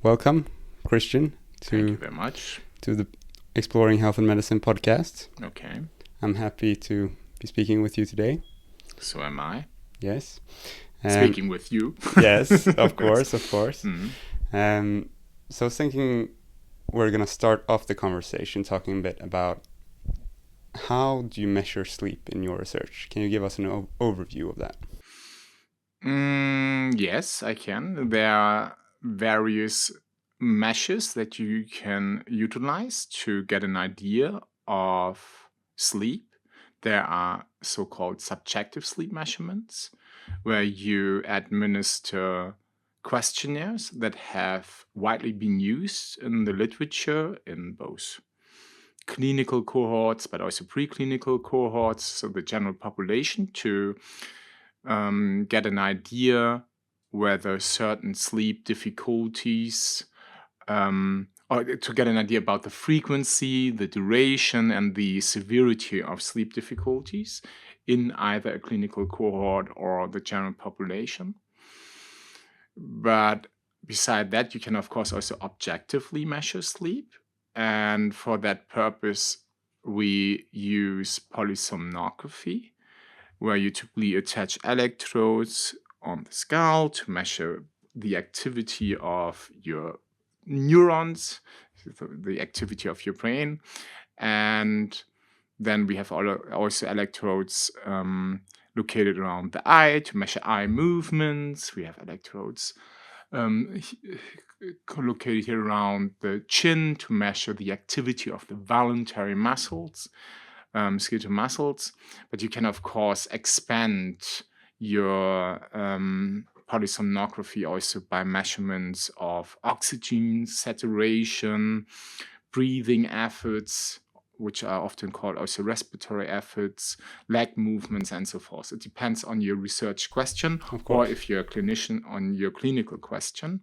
Welcome, Christian, Thank you very much. to the Exploring Health and Medicine podcast. Okay, I'm happy to be speaking with you today. so am I. Yes. Speaking with you. Yes, of course. Mhm. So I was thinking we're going to start off the conversation talking a bit about how do you measure sleep in your research? Can you give us an overview of that? Yes, I can. There are various measures that you can utilize to get an idea of sleep. There are so-called subjective sleep measurements, where you administer questionnaires that have widely been used in the literature in both clinical cohorts, but also preclinical cohorts, so the general population, to get an idea whether certain sleep difficulties, or to get an idea about the frequency, the duration, and the severity of sleep difficulties in either a clinical cohort or the general population. But beside that, you can, of course, also objectively measure sleep. And for that purpose, we use polysomnography, where you typically attach electrodes on the skull to measure the activity of your neurons, the activity of your brain. And then we have also electrodes located around the eye to measure eye movements. We have electrodes located here around the chin to measure the activity of the voluntary muscles, skeletal muscles. But you can, of course, expand your polysomnography also by measurements of oxygen saturation, breathing efforts, which are often called also respiratory efforts, leg movements, and so forth. It depends on your research question, Of or course. if you're a clinician, on your clinical question.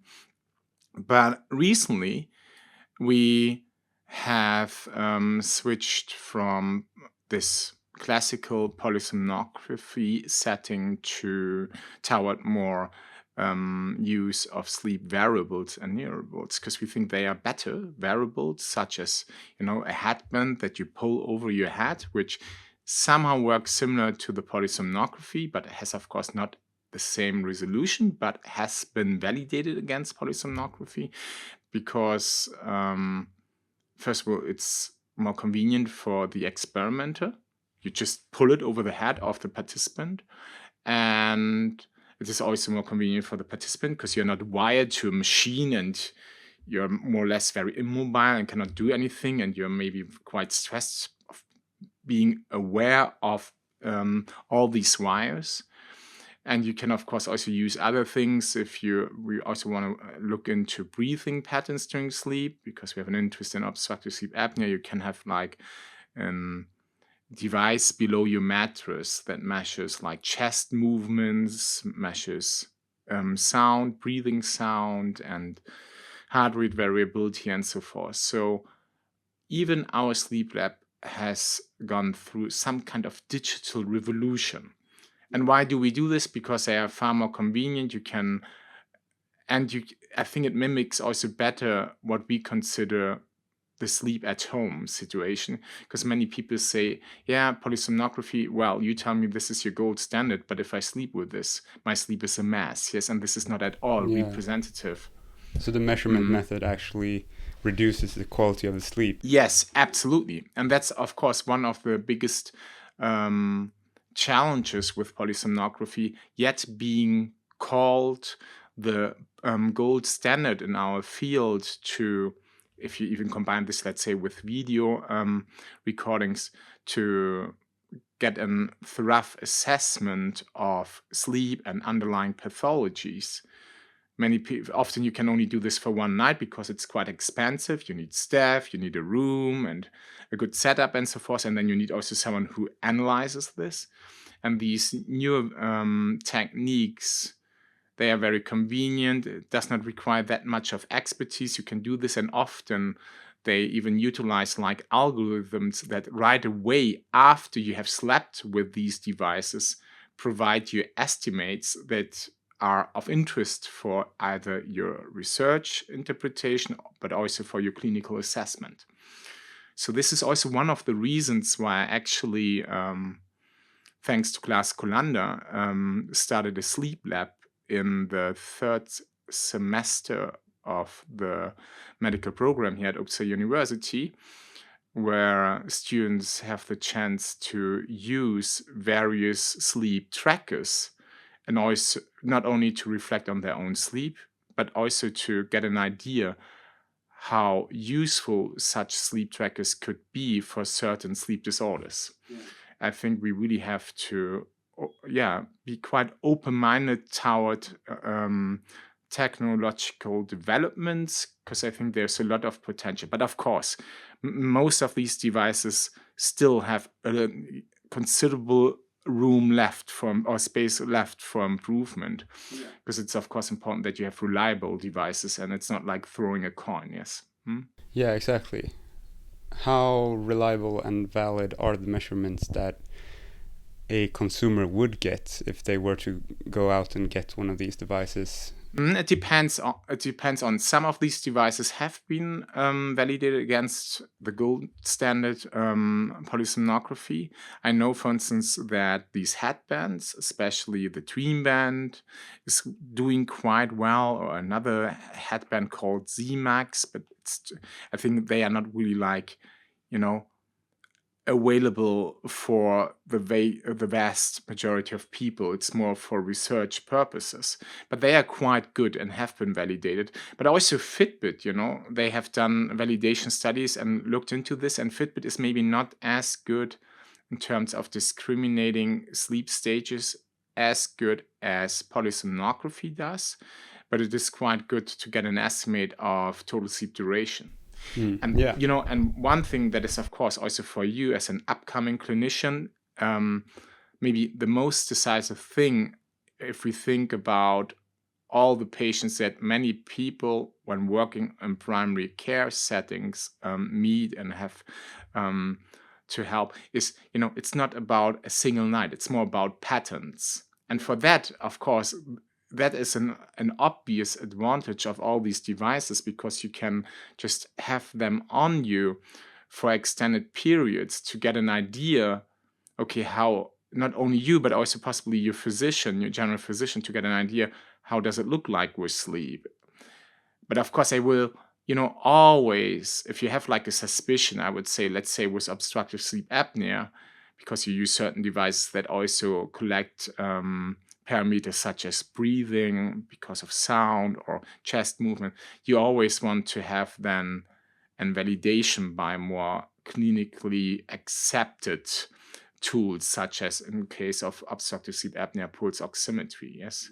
But recently, we have switched from this classical polysomnography setting toward more use of sleep variables and neurables, because we think they are better variables, such as a headband that you pull over your head, which somehow works similar to the polysomnography, but has, of course, not the same resolution, but has been validated against polysomnography because first of all, it's more convenient for the experimenter. You just pull it over the head of the participant, and it is also more convenient for the participant because you're not wired to a machine and you're more or less very immobile and cannot do anything, and you're maybe quite stressed of being aware of all these wires. And you can, of course, also use other things if we also want to look into breathing patterns during sleep, because we have an interest in obstructive sleep apnea. You can have like a device below your mattress that measures like chest movements, measures sound, breathing sound, and heart rate variability, and so forth. So even our sleep lab has gone through some kind of digital revolution. And why do we do this? Because they are far more convenient. I think it mimics also better what we consider the sleep at home situation. Because many people say, yeah, polysomnography, well, you tell me this is your gold standard, but if I sleep with this, my sleep is a mess. Yes, and this is not at all Yeah. representative. So the measurement method actually reduces the quality of the sleep. Yes, absolutely. And that's, of course, one of the biggest challenges with polysomnography, yet being called the gold standard in our field to, if you even combine this, let's say, with video recordings, to get a thorough assessment of sleep and underlying pathologies. Many people, often you can only do this for one night because it's quite expensive. You need staff, you need a room and a good setup and so forth. And then you need also someone who analyzes this. And these new techniques, they are very convenient. It does not require that much of expertise. You can do this, and often they even utilize like algorithms that right away after you have slept with these devices provide you estimates that are of interest for either your research interpretation, but also for your clinical assessment. So this is also one of the reasons why I actually, thanks to Klaas Kolander, started a sleep lab in the third semester of the medical program here at Uppsala University, where students have the chance to use various sleep trackers, and also not only to reflect on their own sleep, but also to get an idea how useful such sleep trackers could be for certain sleep disorders. Yeah. I think we really have to, be quite open-minded toward technological developments, because I think there's a lot of potential. But of course, most of these devices still have a considerable room left or space left for improvement, because it's of course important that you have reliable devices, and it's not like throwing a coin. Yes. Yeah, exactly. How reliable and valid are the measurements that a consumer would get if they were to go out and get one of these devices? It depends on some of these devices have been validated against the gold standard polysomnography. I know, for instance, that these headbands, especially the Dream Band, is doing quite well, or another headband called Z-Max, but I think they are not really like, available for the vast majority of people. It's more for research purposes, but they are quite good and have been validated. But also Fitbit, they have done validation studies and looked into this, and Fitbit is maybe not as good in terms of discriminating sleep stages as good as polysomnography does, but it is quite good to get an estimate of total sleep duration. And and one thing that is, of course, also for you as an upcoming clinician, maybe the most decisive thing, if we think about all the patients that many people, when working in primary care settings, meet and have to help, is, it's not about a single night, it's more about patterns. And for that, of course, that is an obvious advantage of all these devices, because you can just have them on you for extended periods to get an idea, okay, how not only you, but also possibly your physician, your general physician, to get an idea, how does it look like with sleep. But of course, I will, always, if you have like a suspicion, I would say, let's say with obstructive sleep apnea, because you use certain devices that also collect parameters such as breathing because of sound or chest movement, you always want to have then a validation by more clinically accepted tools, such as in case of obstructive sleep apnea, pulse oximetry. Yes.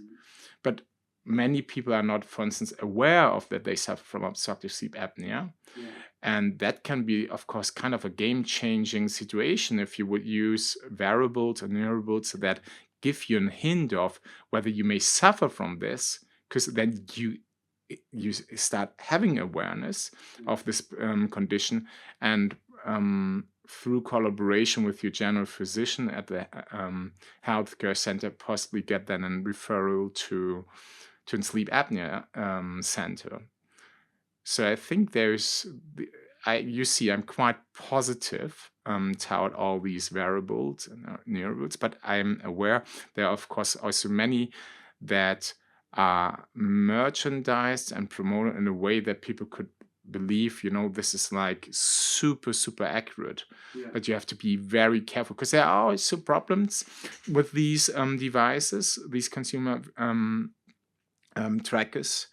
But many people are not, for instance, aware of that they suffer from obstructive sleep apnea. Yeah. And that can be, of course, kind of a game-changing situation if you would use wearables or neurables that give you a hint of whether you may suffer from this, because then you start having awareness of this condition, and through collaboration with your general physician at the healthcare center, possibly get then a referral to a sleep apnea center. So I think I'm quite positive toward all these wearables and neurables, but I'm aware there are, of course, also many that are merchandised and promoted in a way that people could believe, this is like super, super accurate. Yeah. But you have to be very careful, because there are also problems with these devices, these consumer trackers.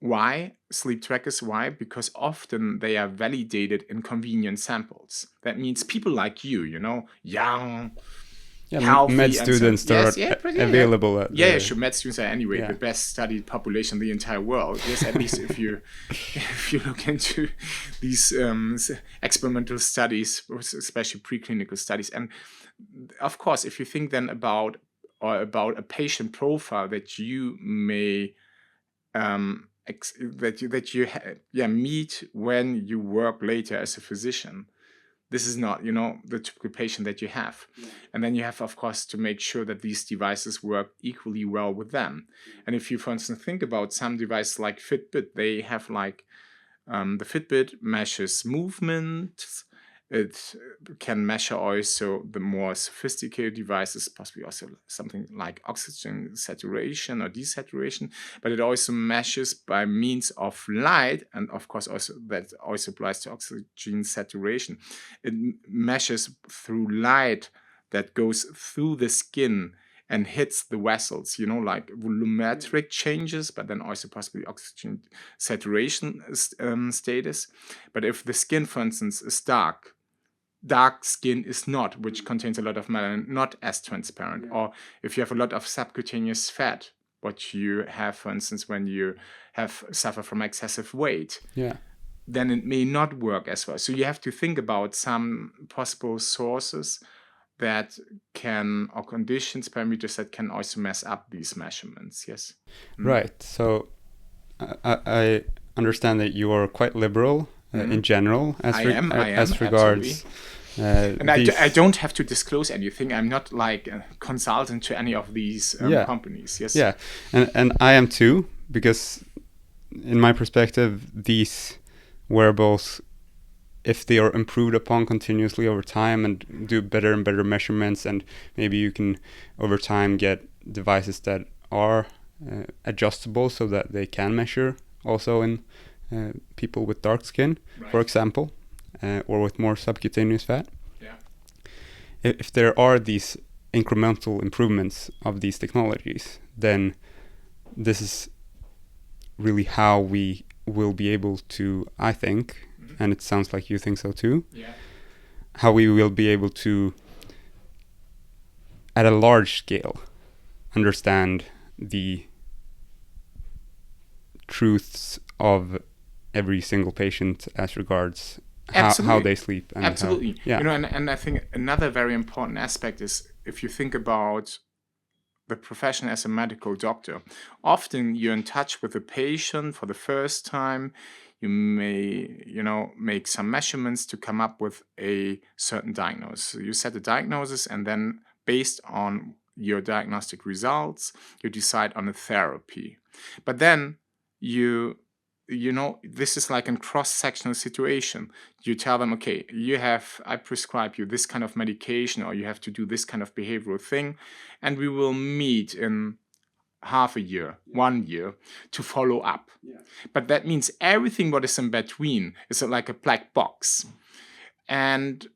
Why? Sleep trackers, why? Because often they are validated in convenient samples. That means people like you, young, healthy, med students that are available at sure. Med students are anyway the best studied population in the entire world. Yes, at least if you look into these experimental studies, especially preclinical studies. And of course, if you think then about a patient profile that you may meet when you work later as a physician, this is not, the typical patient that you have. And then you have, of course, to make sure that these devices work equally well with them. And if you, for instance, think about some devices like Fitbit, they have like the Fitbit measures movement. It can measure also the more sophisticated devices, possibly also something like oxygen saturation or desaturation, but it also measures by means of light, and of course also that also applies to oxygen saturation. It measures through light that goes through the skin and hits the vessels, like volumetric changes, but then also possibly oxygen saturation status. But if the skin, for instance, is dark skin is not, which contains a lot of melanin, not as transparent. Or if you have a lot of subcutaneous fat, what you have, for instance, when you suffer from excessive weight, then it may not work as well. So you have to think about some possible sources that can, or conditions, parameters that can also mess up these measurements. Yes. Right. So I understand that you are quite liberal in general as regards. And I don't have to disclose anything. I'm not like a consultant to any of these companies. Yes. Yeah, and I am too, because in my perspective, these wearables, if they are improved upon continuously over time and do better and better measurements, and maybe you can over time get devices that are adjustable so that they can measure also in people with dark skin, for example, or with more subcutaneous fat. If there are these incremental improvements of these technologies, then this is really how we will be able to, I think, and it sounds like you think so too, how we will be able to, at a large scale, understand the truths of every single patient as regards how they sleep. And absolutely. And I think another very important aspect is, if you think about the profession as a medical doctor, often you're in touch with the patient for the first time. You may, make some measurements to come up with a certain diagnosis. So you set a diagnosis, and then based on your diagnostic results, you decide on a therapy. But then this is like a cross-sectional situation. You tell them, okay, I prescribe you this kind of medication, or you have to do this kind of behavioral thing, and we will meet in half a year, 1 year, to follow up. But that means everything what is in between is like a black box. And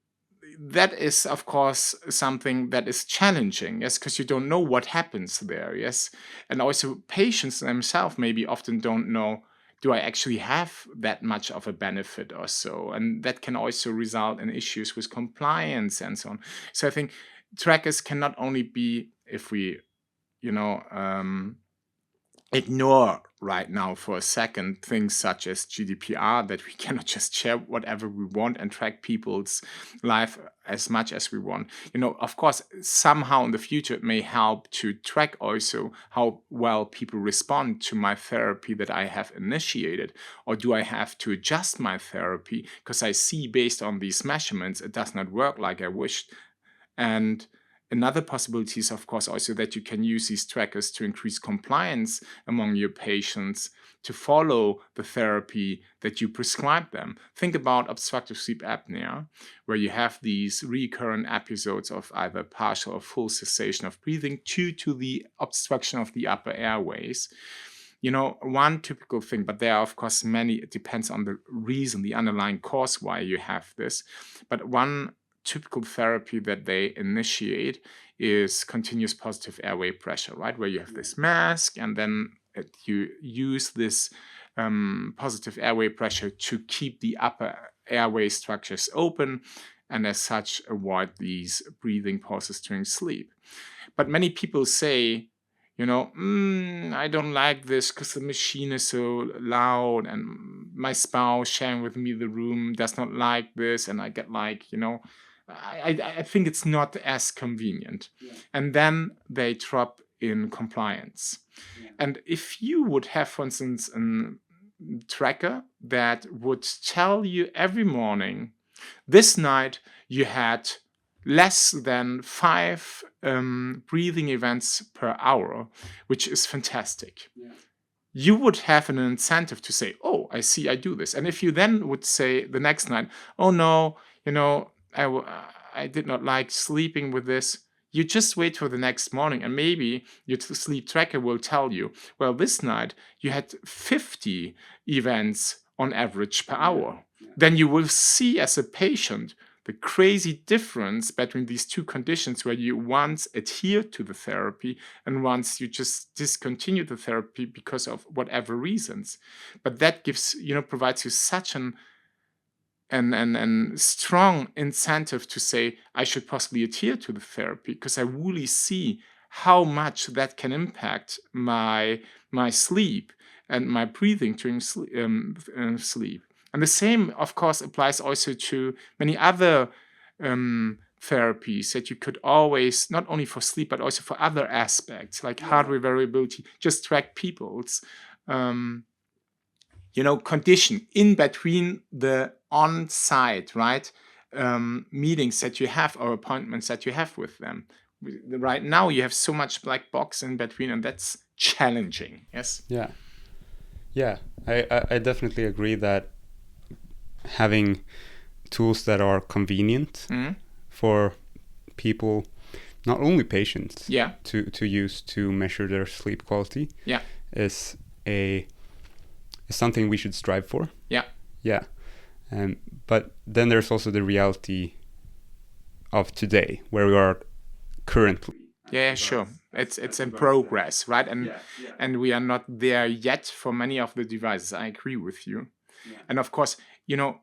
that is, of course, something that is challenging, yes, because you don't know what happens there, yes. And also patients themselves maybe often don't know, do I actually have that much of a benefit or so? And that can also result in issues with compliance and so on. So I think trackers can not only be, if we, ignore right now for a second things such as GDPR, that we cannot just share whatever we want and track people's life as much as we want. Of course, somehow in the future, it may help to track also how well people respond to my therapy that I have initiated, or do I have to adjust my therapy because I see based on these measurements it does not work like I wished. And another possibility is, of course, also that you can use these trackers to increase compliance among your patients to follow the therapy that you prescribe them. Think about obstructive sleep apnea, where you have these recurrent episodes of either partial or full cessation of breathing due to the obstruction of the upper airways. One typical thing, but there are, of course, many, it depends on the reason, the underlying cause why you have this. But one typical therapy that they initiate is continuous positive airway pressure, right? Where you have this mask, and then you use this positive airway pressure to keep the upper airway structures open, and as such avoid these breathing pauses during sleep. But many people say, I don't like this because the machine is so loud, and my spouse sharing with me the room does not like this, and I get like, I think it's not as convenient. And then they drop in compliance. And if you would have, for instance, a tracker that would tell you every morning This night you had less than 5 breathing events per hour, which is fantastic. You would have an incentive to say, oh, I see, I do this. And if you then would say the next night, oh no, I did not like sleeping with this, you just wait for the next morning, and maybe your sleep tracker will tell you, well, this night you had 50 events on average per hour. Then you will see as a patient the crazy difference between these two conditions, where you once adhere to the therapy and once you just discontinue the therapy because of whatever reasons. But that provides you such an strong incentive to say, I should possibly adhere to the therapy, because I really see how much that can impact my sleep and my breathing during sleep. And the same, of course, applies also to many other therapies that you could always, not only for sleep, but also for other aspects, like heart rate variability, just track people's condition in between the on-site, right, meetings that you have or appointments that you have with them. Right now, you have so much black box in between, and that's challenging. Yes. Yeah. I definitely agree that having tools that are convenient for people, not only patients, to use to measure their sleep quality, is something we should strive for. But then there's also the reality of today, where we are currently. Sure. It's in progress, right? And we are not there yet for many of the devices. I agree with you. And of course, don't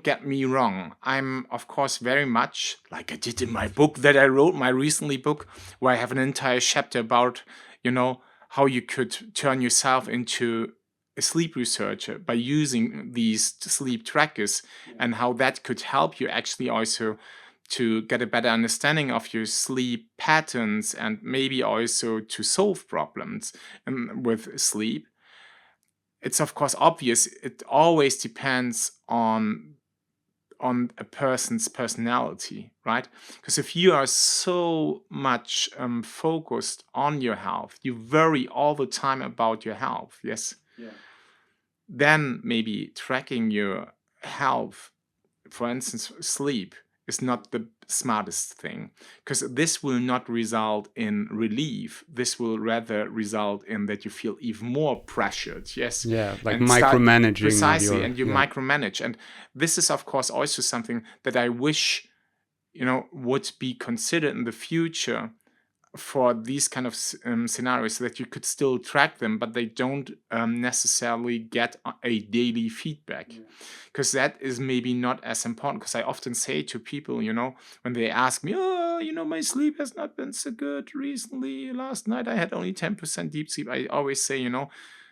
get me wrong. I'm, of course, very much, like I did in my book that I wrote, my recently book, where I have an entire chapter about, how you could turn yourself into a sleep researcher by using these sleep trackers, and how that could help you actually also to get a better understanding of your sleep patterns, and maybe also to solve problems with sleep. It's of course obvious, it always depends on a person's personality, right? Because if you are so much focused on your health, you worry all the time about your health, yes? Then maybe tracking your health, for instance, sleep, is not the smartest thing, because this will not result in relief. This will rather result in that you feel even more pressured. Yes. Like and micromanaging. Precisely, and you micromanage. And this is, of course, also something that I wish, would be considered in the future for these kind of scenarios, so that you could still track them, but they don't necessarily get a daily feedback, because that is maybe not as important. Because I often say to people, when they ask me, my sleep has not been so good recently, last night I had only 10% deep sleep, I always say,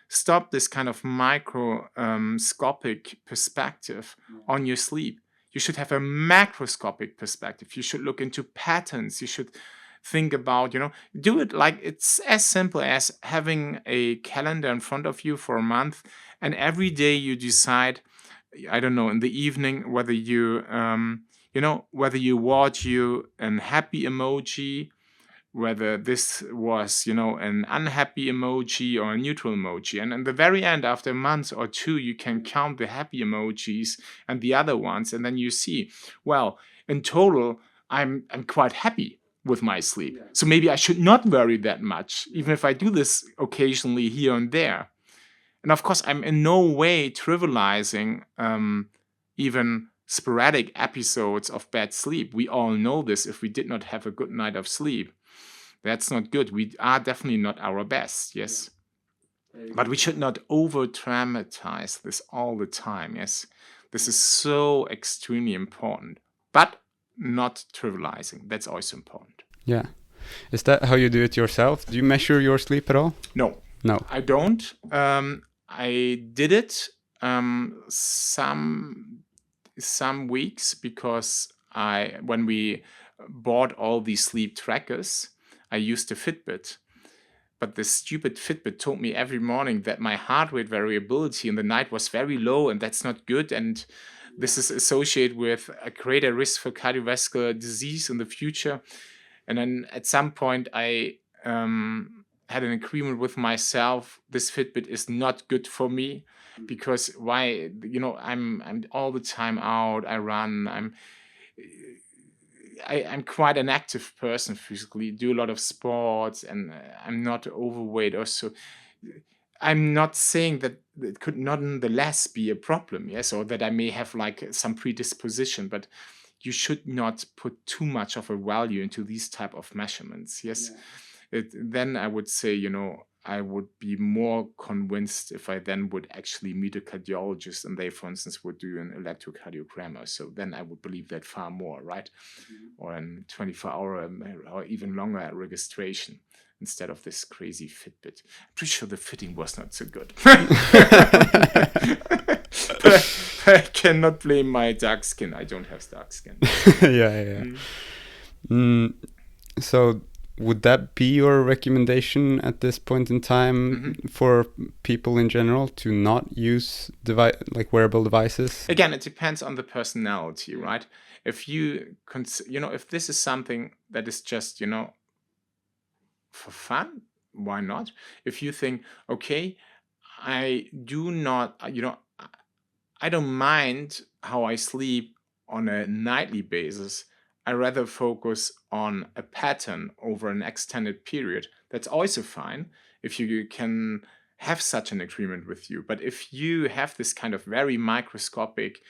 stop this kind of microscopic perspective on your sleep. You should have a macroscopic perspective. You should look into patterns. You should think about, do it like it's as simple as having a calendar in front of you for a month, and every day you decide, I don't know, in the evening, whether you, whether you watch you an happy emoji, whether this was, an unhappy emoji or a neutral emoji. And in the very end, after a month or two, you can count the happy emojis and the other ones. And then you see, well, in total, I'm quite happy with my sleep. So maybe I should not worry that much, even if I do this occasionally here and there. And of course, I'm in no way trivializing even sporadic episodes of bad sleep. We all know this. If we did not have a good night of sleep, that's not good. We are definitely not our best, yes. But we should not over-dramatize this all the time, yes. This is so extremely important. But not trivializing. That's also important. Yeah. Is that how you do it yourself? Do you measure your sleep at all? No. I don't. I did it some weeks, because when we bought all these sleep trackers, I used a Fitbit. but this stupid Fitbit told me every morning that my heart rate variability in the night was very low, and that's not good. And this is associated with a greater risk for cardiovascular disease in the future. And then at some point, I had an agreement with myself: this Fitbit is not good for me, because why? I'm all the time out. I run. I'm quite an active person physically, do a lot of sports, and I'm not overweight also. I'm not saying that it could nonetheless be a problem, yes, or that I may have like some predisposition, but you should not put too much of a value into these type of measurements, yes. Then I would say, I would be more convinced if I then would actually meet a cardiologist and they, for instance, would do an electrocardiogram. So then I would believe that far more, right? Or a 24-hour or even longer registration instead of this crazy Fitbit. I'm pretty sure the fitting was not so good. But I cannot blame my dark skin. I don't have dark skin. Yeah. So would that be your recommendation at this point in time for people in general to not use wearable devices? Again, it depends on the personality, right? If you if this is something that is just, for fun, why not? If you think, okay, I do not, I don't mind how I sleep on a nightly basis. I rather focus on a pattern over an extended period. That's also fine if you can have such an agreement with you. But if you have this kind of very microscopic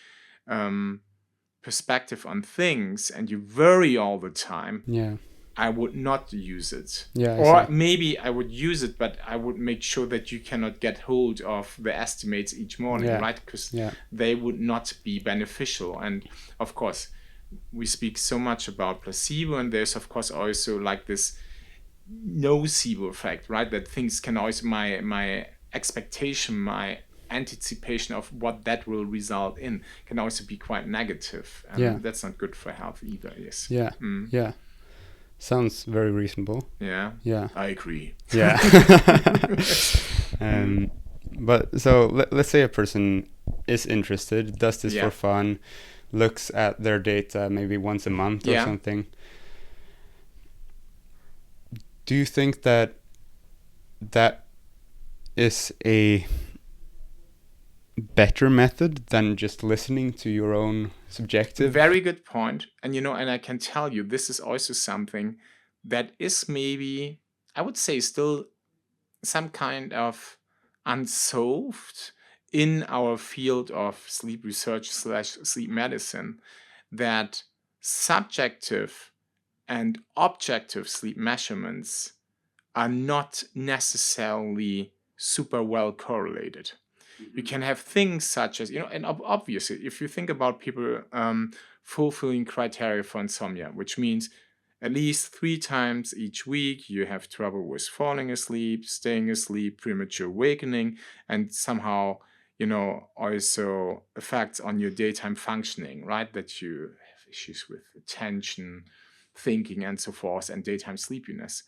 perspective on things and you worry all the time, I would not use it. Or maybe I would use it, but I would make sure that you cannot get hold of the estimates each morning, right? Because they would not be beneficial. And of course, we speak so much about placebo, and there's of course also like this nocebo effect, right? That things can always, my expectation, my anticipation of what that will result in can also be quite negative. And that's not good for health either, yes. Yeah. Sounds very reasonable. Yeah. I agree. Yeah. But so let's say a person is interested, does this for fun, looks at their data maybe once a month or something. Do you think that is a better method than just listening to your own subjective? Very good point. And and I can tell you, this is also something that is maybe, I would say, still some kind of unsolved in our field of sleep research / sleep medicine, that subjective and objective sleep measurements are not necessarily super well correlated. You can have things such as, and obviously, if you think about people fulfilling criteria for insomnia, which means at least 3 times each week you have trouble with falling asleep, staying asleep, premature awakening, and somehow, also effects on your daytime functioning, right? That you have issues with attention, thinking, and so forth, and daytime sleepiness.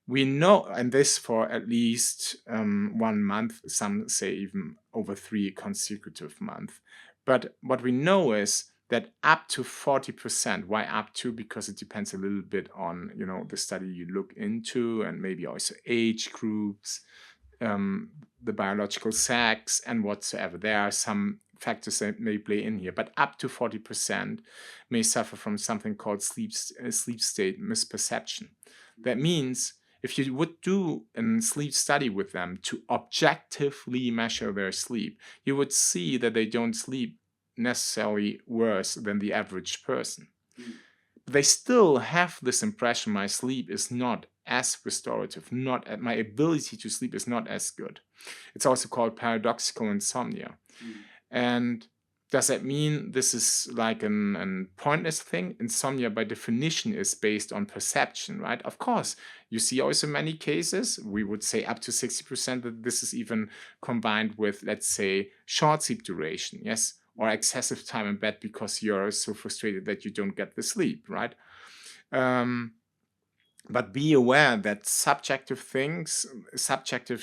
We know, and this for at least 1 month, some say even over 3 consecutive months. But what we know is that up to 40%, why up to? Because it depends a little bit on, the study you look into, and maybe also age groups, the biological sex, and whatsoever. There are some factors that may play in here, but up to 40% may suffer from something called sleep state misperception. That means if you would do a sleep study with them to objectively measure their sleep, you would see that they don't sleep necessarily worse than the average person. They still have this impression: my sleep is not as restorative, my ability to sleep is not as good. It's also called paradoxical insomnia. And does that mean this is like a pointless thing? Insomnia by definition is based on perception, right? Of course, you see also many cases, we would say up to 60%, that this is even combined with, let's say, short sleep duration, yes? Or excessive time in bed because you're so frustrated that you don't get the sleep, right? But be aware that subjective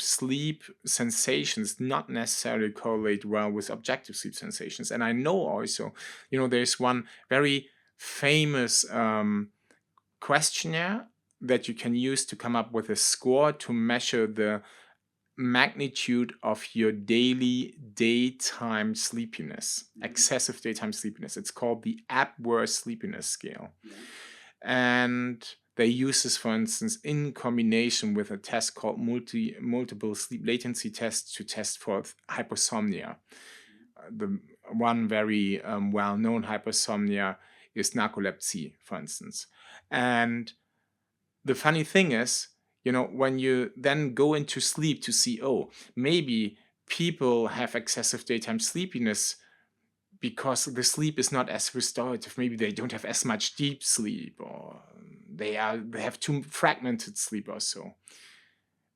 sleep sensations not necessarily correlate well with objective sleep sensations. And I know also, there's one very famous questionnaire that you can use to come up with a score to measure the magnitude of your daily daytime sleepiness, excessive daytime sleepiness. It's called the Epworth Sleepiness Scale. And they use this, for instance, in combination with a test called multiple sleep latency test to test for hypersomnia. The one very well-known hypersomnia is narcolepsy, for instance. And the funny thing is, when you then go into sleep to see, maybe people have excessive daytime sleepiness because the sleep is not as restorative. Maybe they don't have as much deep sleep, or they have too fragmented sleep or so.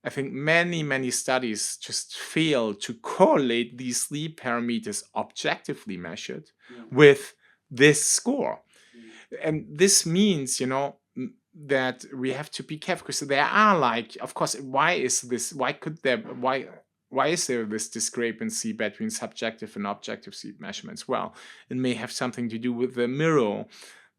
I think many studies just fail to correlate these sleep parameters objectively measured with this score. And this means, that we have to be careful, because there are of course, why is there this discrepancy between subjective and objective sleep measurements? Well, it may have something to do with the mirror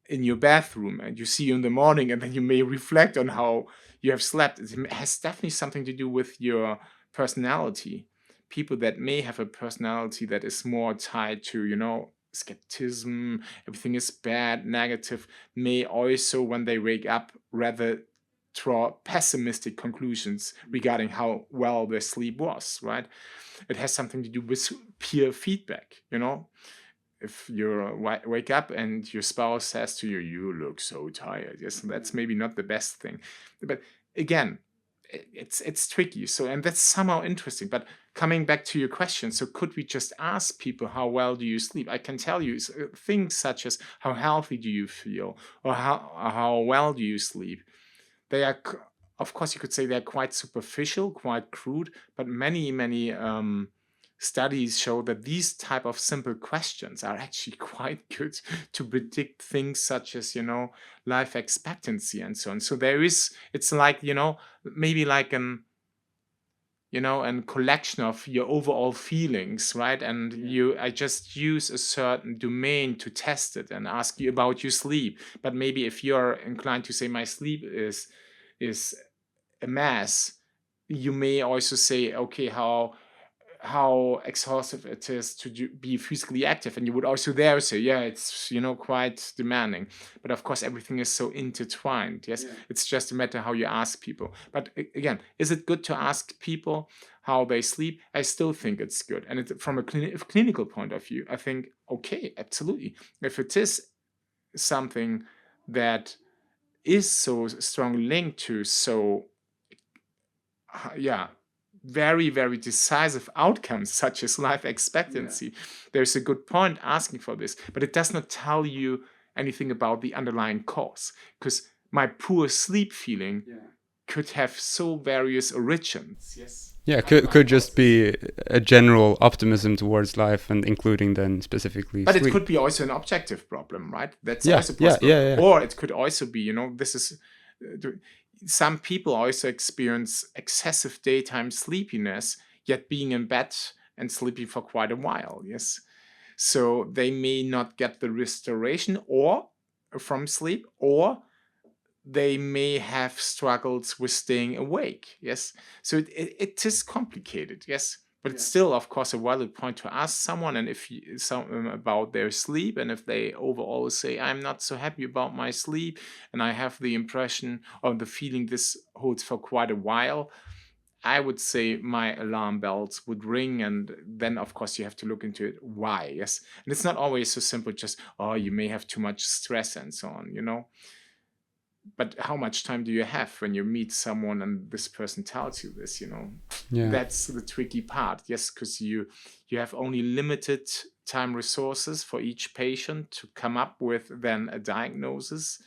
in your bathroom, and you see you in the morning, and then you may reflect on how you have slept. It has definitely something to do with your personality. People that may have a personality that is more tied to, skepticism, everything is bad, negative, may also, when they wake up, rather draw pessimistic conclusions regarding how well their sleep was, right? It has something to do with peer feedback, if you wake up and your spouse says to you, "You look so tired," yes, that's maybe not the best thing. But again, it's tricky. So, and that's somehow interesting. But coming back to your question, so could we just ask people, how well do you sleep? I can tell you things such as, how healthy do you feel, or how well do you sleep? They are, of course, you could say they're quite superficial, quite crude, but many studies show that these type of simple questions are actually quite good to predict things such as, life expectancy and so on. So it's like, maybe like an collection of your overall feelings, right? And I just use a certain domain to test it and ask you about your sleep. But maybe if you're inclined to say my sleep is a mess, you may also say, okay, how exhaustive it is to be physically active, and you would also there say, yeah, it's quite demanding. But of course, everything is so intertwined. Yes, it's just a matter how you ask people. But again, is it good to ask people how they sleep? I still think it's good, and from a clinical point of view, I think, okay, absolutely. If it is something that is so strongly linked to very, very decisive outcomes such as life expectancy, there's a good point asking for this, but it does not tell you anything about the underlying cause, because my poor sleep feeling could have so various origins. Yes. Yeah, could just be a general optimism towards life, and including then specifically but sleep. It could be also an objective problem, right? That's also possible. Or it could also be, this is some people also experience excessive daytime sleepiness, yet being in bed and sleeping for quite a while. Yes. So they may not get the restoration from sleep, or they may have struggles with staying awake. Yes. So it is complicated. Yes. But it's still, of course, a valid point to ask someone, and if about their sleep, and if they overall say, I'm not so happy about my sleep, and I have the impression or the feeling this holds for quite a while, I would say my alarm bells would ring, and then, of course, you have to look into it. Why? Yes. And it's not always so simple, just, you may have too much stress and so on, But how much time do you have when you meet someone and this person tells you this, That's the tricky part. Yes, because you have only limited time resources for each patient to come up with then a diagnosis.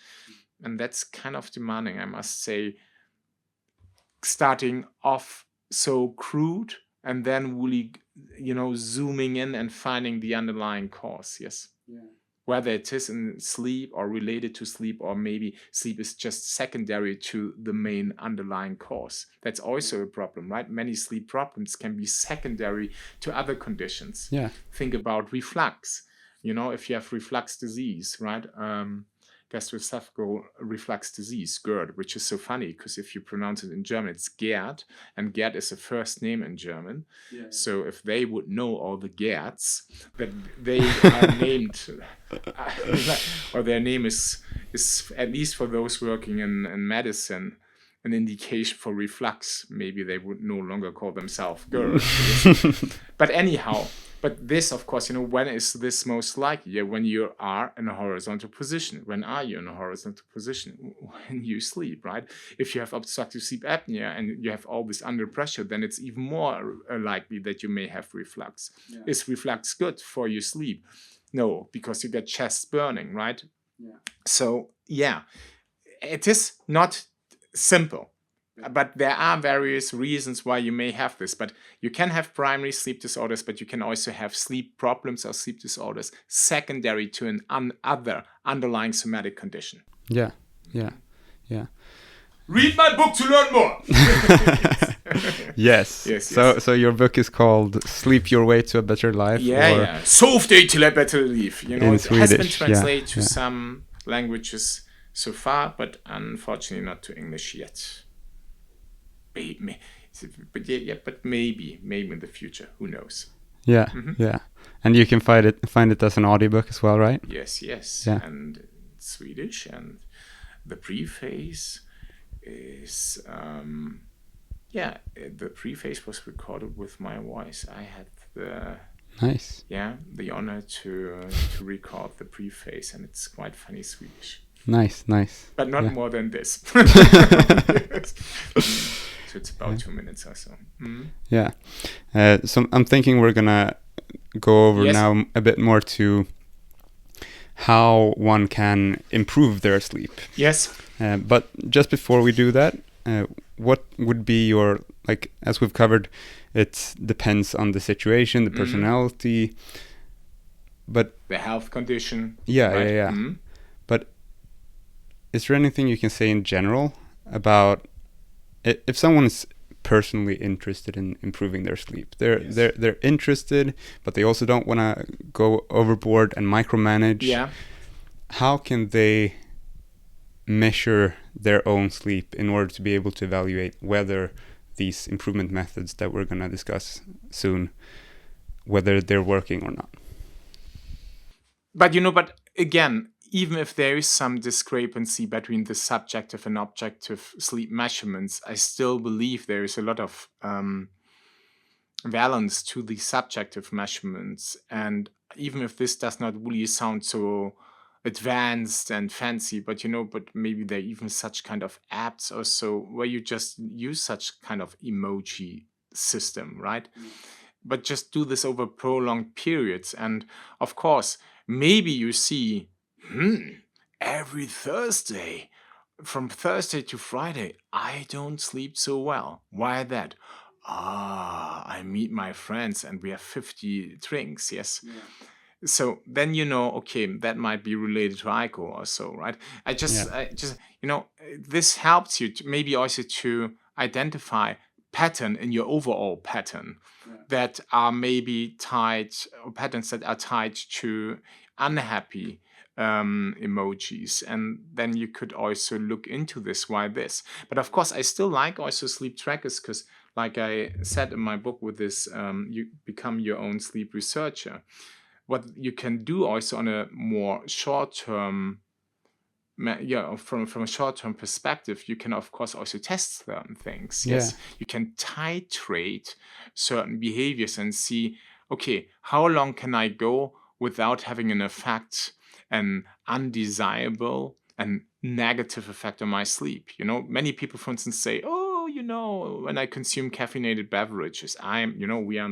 And that's kind of demanding, I must say, starting off so crude and then really, zooming in and finding the underlying cause. Yes. whether it is in sleep or related to sleep, or maybe sleep is just secondary to the main underlying cause. That's also a problem, right? Many sleep problems can be secondary to other conditions. Yeah. Think about reflux. If you have reflux disease, right? Gastroesophageal reflux disease, GERD, which is so funny because if you pronounce it in German, it's Gerd, and Gerd is a first name in German. Yeah. So if they would know all the Gerds, that they are named, or their name is at least for those working in medicine, an indication for reflux. Maybe they would no longer call themselves GERD. But anyhow, this, of course, when is this most likely? Yeah, when you are in a horizontal position. When are you in a horizontal position? When you sleep, right? If you have obstructive sleep apnea and you have all this under pressure, then it's even more likely that you may have reflux. Yeah. Is reflux good for your sleep? No, because you get chest burning, right? Yeah. So, yeah, it is not simple. But there are various reasons why you may have this. But you can have primary sleep disorders, but you can also have sleep problems or sleep disorders secondary to an other underlying somatic condition. Yeah. Read my book to learn more. Yes. So your book is called "Sleep Your Way to a Better Life." Yeah. Sov dig till ett bättre liv. It Swedish, has been translated to some languages so far, but unfortunately not to English yet. But maybe in the future, who knows? Yeah, yeah. And you can find it as an audiobook as well, right? Yes. Yeah. And it's Swedish, and the preface is the preface was recorded with my voice. I had the honor to record the preface, and it's quite funny Swedish. Nice. But not more than this. So it's about 2 minutes or so. Mm-hmm. Yeah. So I'm thinking we're gonna go over now a bit more to how one can improve their sleep. Yes. But just before we do that, what would be your, like, as we've covered, it depends on the situation, the personality, but the health condition. Yeah, right? yeah. Mm-hmm. But is there anything you can say in general about if someone is personally interested in improving their sleep? They're interested, but they also don't want to go overboard and micromanage. Yeah. How can they measure their own sleep in order to be able to evaluate whether these improvement methods that we're going to discuss soon, whether they're working or not? But again, even if there is some discrepancy between the subjective and objective sleep measurements, I still believe there is a lot of balance to the subjective measurements. And even if this does not really sound so advanced and fancy, but maybe there are even such kind of apps or so where you just use such kind of emoji system, right? But just do this over prolonged periods. And of course, maybe you see, every Thursday, from Thursday to Friday, I don't sleep so well. Why that? I meet my friends and we have 50 drinks, yes. Yeah. So then okay, that might be related to alcohol or so, right? I just this helps you maybe also to identify pattern in your overall pattern that are maybe tied, or patterns that are tied to unhappy emojis, and then you could also look into this, why this. But of course, I still like also sleep trackers because, like I said in my book with this, you become your own sleep researcher. What you can do also on a more short-term, from a short-term perspective, you can of course also test certain things. Yes, you can titrate certain behaviors and see, okay, how long can I go without having an effect, an undesirable and negative effect on my sleep. Many people, for instance, say, when I consume caffeinated beverages, we are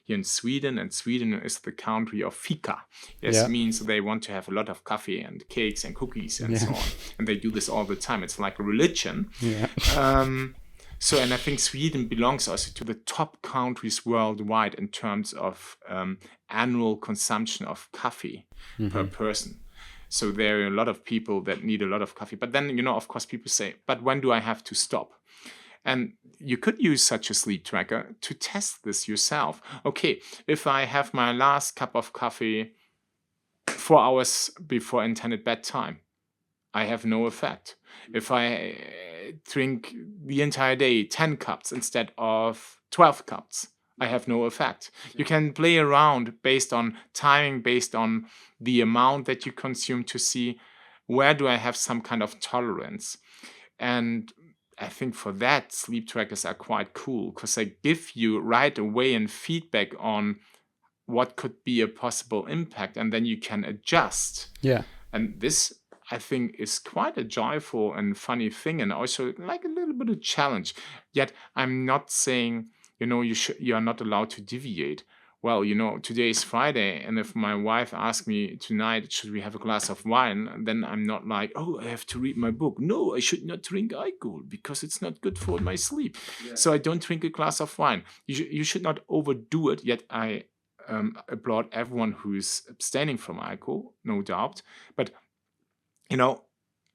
here in Sweden, and Sweden is the country of fika. Yes, means they want to have a lot of coffee and cakes and cookies and so on. And they do this all the time. It's like a religion. Yeah. So, and I think Sweden belongs also to the top countries worldwide in terms of annual consumption of coffee per person. So there are a lot of people that need a lot of coffee. But then, of course, people say, but when do I have to stop? And you could use such a sleep tracker to test this yourself. Okay, if I have my last cup of coffee 4 hours before intended bedtime, I have no effect. If I drink the entire day 10 cups instead of 12 cups, I have no effect. You can play around based on timing, based on the amount that you consume to see where do I have some kind of tolerance. And I think for that, sleep trackers are quite cool because they give you right away and feedback on what could be a possible impact, and then you can adjust. Yeah. And this, I think, is quite a joyful and funny thing, and also like a little bit of challenge. Yet I'm not saying, you are not allowed to deviate. Well, today is Friday, and if my wife asks me tonight, should we have a glass of wine? Then I'm not like, oh, I have to read my book. No, I should not drink alcohol because it's not good for my sleep. Yeah. So I don't drink a glass of wine. You should not overdo it. Yet I applaud everyone who's abstaining from alcohol, no doubt. But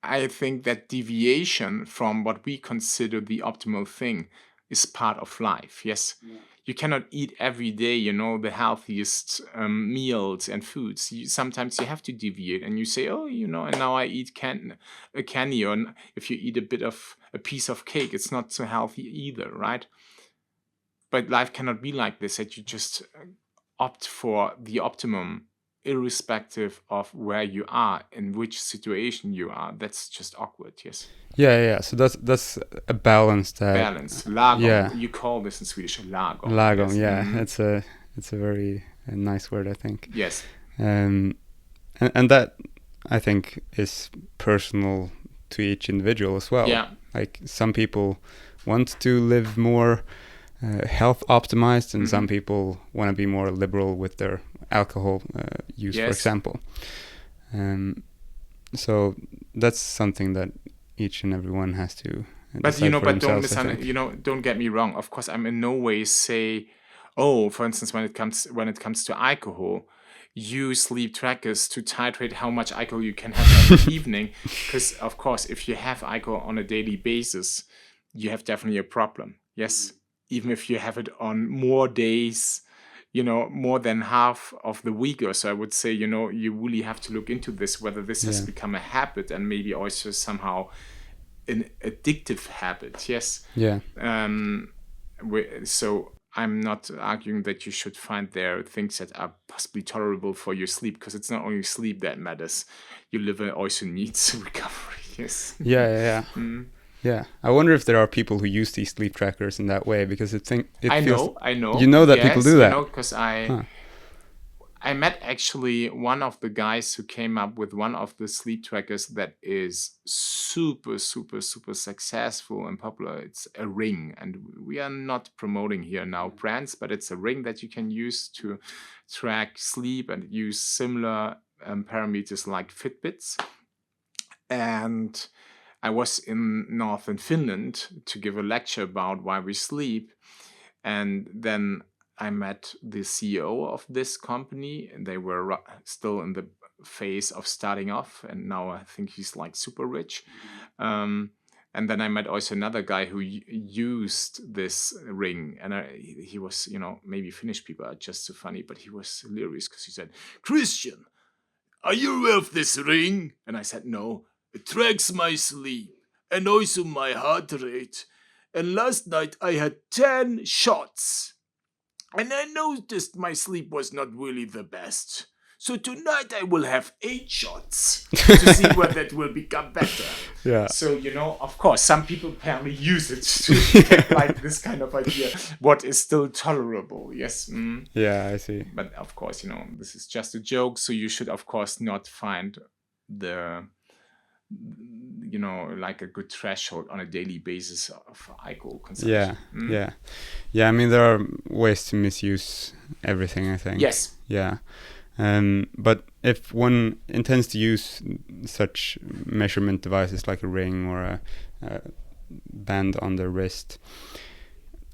I think that deviation from what we consider the optimal thing is part of life. Yes. Yeah. You cannot eat every day, the healthiest meals and foods. Sometimes you have to deviate and you say, oh, and now I eat a candy, or if you eat a piece of cake, it's not so healthy either, right? But life cannot be like this, that you just opt for the optimum irrespective of where you are, in which situation you are. That's just awkward. Yes. Yeah. So that's a balance. Balance. Lagom. Yeah. You call this in Swedish lagom. Lagom. Yes. Yeah. Mm-hmm. It's a very nice word, I think. Yes. And that, I think, is personal to each individual as well. Yeah. Like some people want to live more health optimized, and some people want to be more liberal with their alcohol use, for example. So that's something that each and everyone has to decide for themselves, don't get me wrong. Of course, I'm in no way say, oh, for instance, when it comes to alcohol, use sleep trackers to titrate how much alcohol you can have every evening. Because of course, if you have alcohol on a daily basis, you have definitely a problem. Yes. Even if you have it on more days, more than half of the week or so, I would say, you really have to look into this, whether this has become a habit and maybe also somehow an addictive habit. Yes. Yeah. So I'm not arguing that you should find there things that are possibly tolerable for your sleep, because it's not only sleep that matters. Your liver also needs recovery. Yes. Yeah. Mm. Yeah, I wonder if there are people who use these sleep trackers in that way, because I know. You know that people do that. Because I met actually one of the guys who came up with one of the sleep trackers that is super, super, super successful and popular. It's a ring, and we are not promoting here now brands, but it's a ring that you can use to track sleep and use similar parameters like Fitbits. And I was in northern Finland to give a lecture about why we sleep. And then I met the CEO of this company, and they were still in the phase of starting off. And now I think he's like super rich. And then I met also another guy who used this ring. And he was, maybe Finnish people are just so funny, but he was hilarious because he said, "Christian, are you aware of this ring?" And I said, "No. It tracks my sleep and also my heart rate. And last night I had 10 shots. And I noticed my sleep was not really the best. So tonight I will have 8 shots to see whether it will become better." Yeah. So, of course, some people apparently use it to get like this kind of idea. What is still tolerable? Yes. Mm. Yeah, I see. But of course, this is just a joke. So you should, of course, not find like a good threshold on a daily basis of alcohol consumption. Yeah. I mean, there are ways to misuse everything, I think. Yes. Yeah. But if one intends to use such measurement devices like a ring or band on their wrist.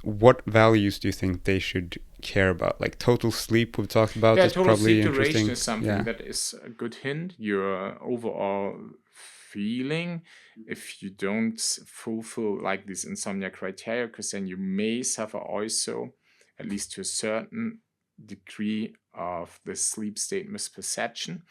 What values do you think they should care about? Like total sleep we've talked about is total probably sleep duration interesting. is something that is a good hint. Your overall feeling, if you don't fulfill like these insomnia criteria, because then you may suffer also, at least to a certain degree, of the sleep state misperception.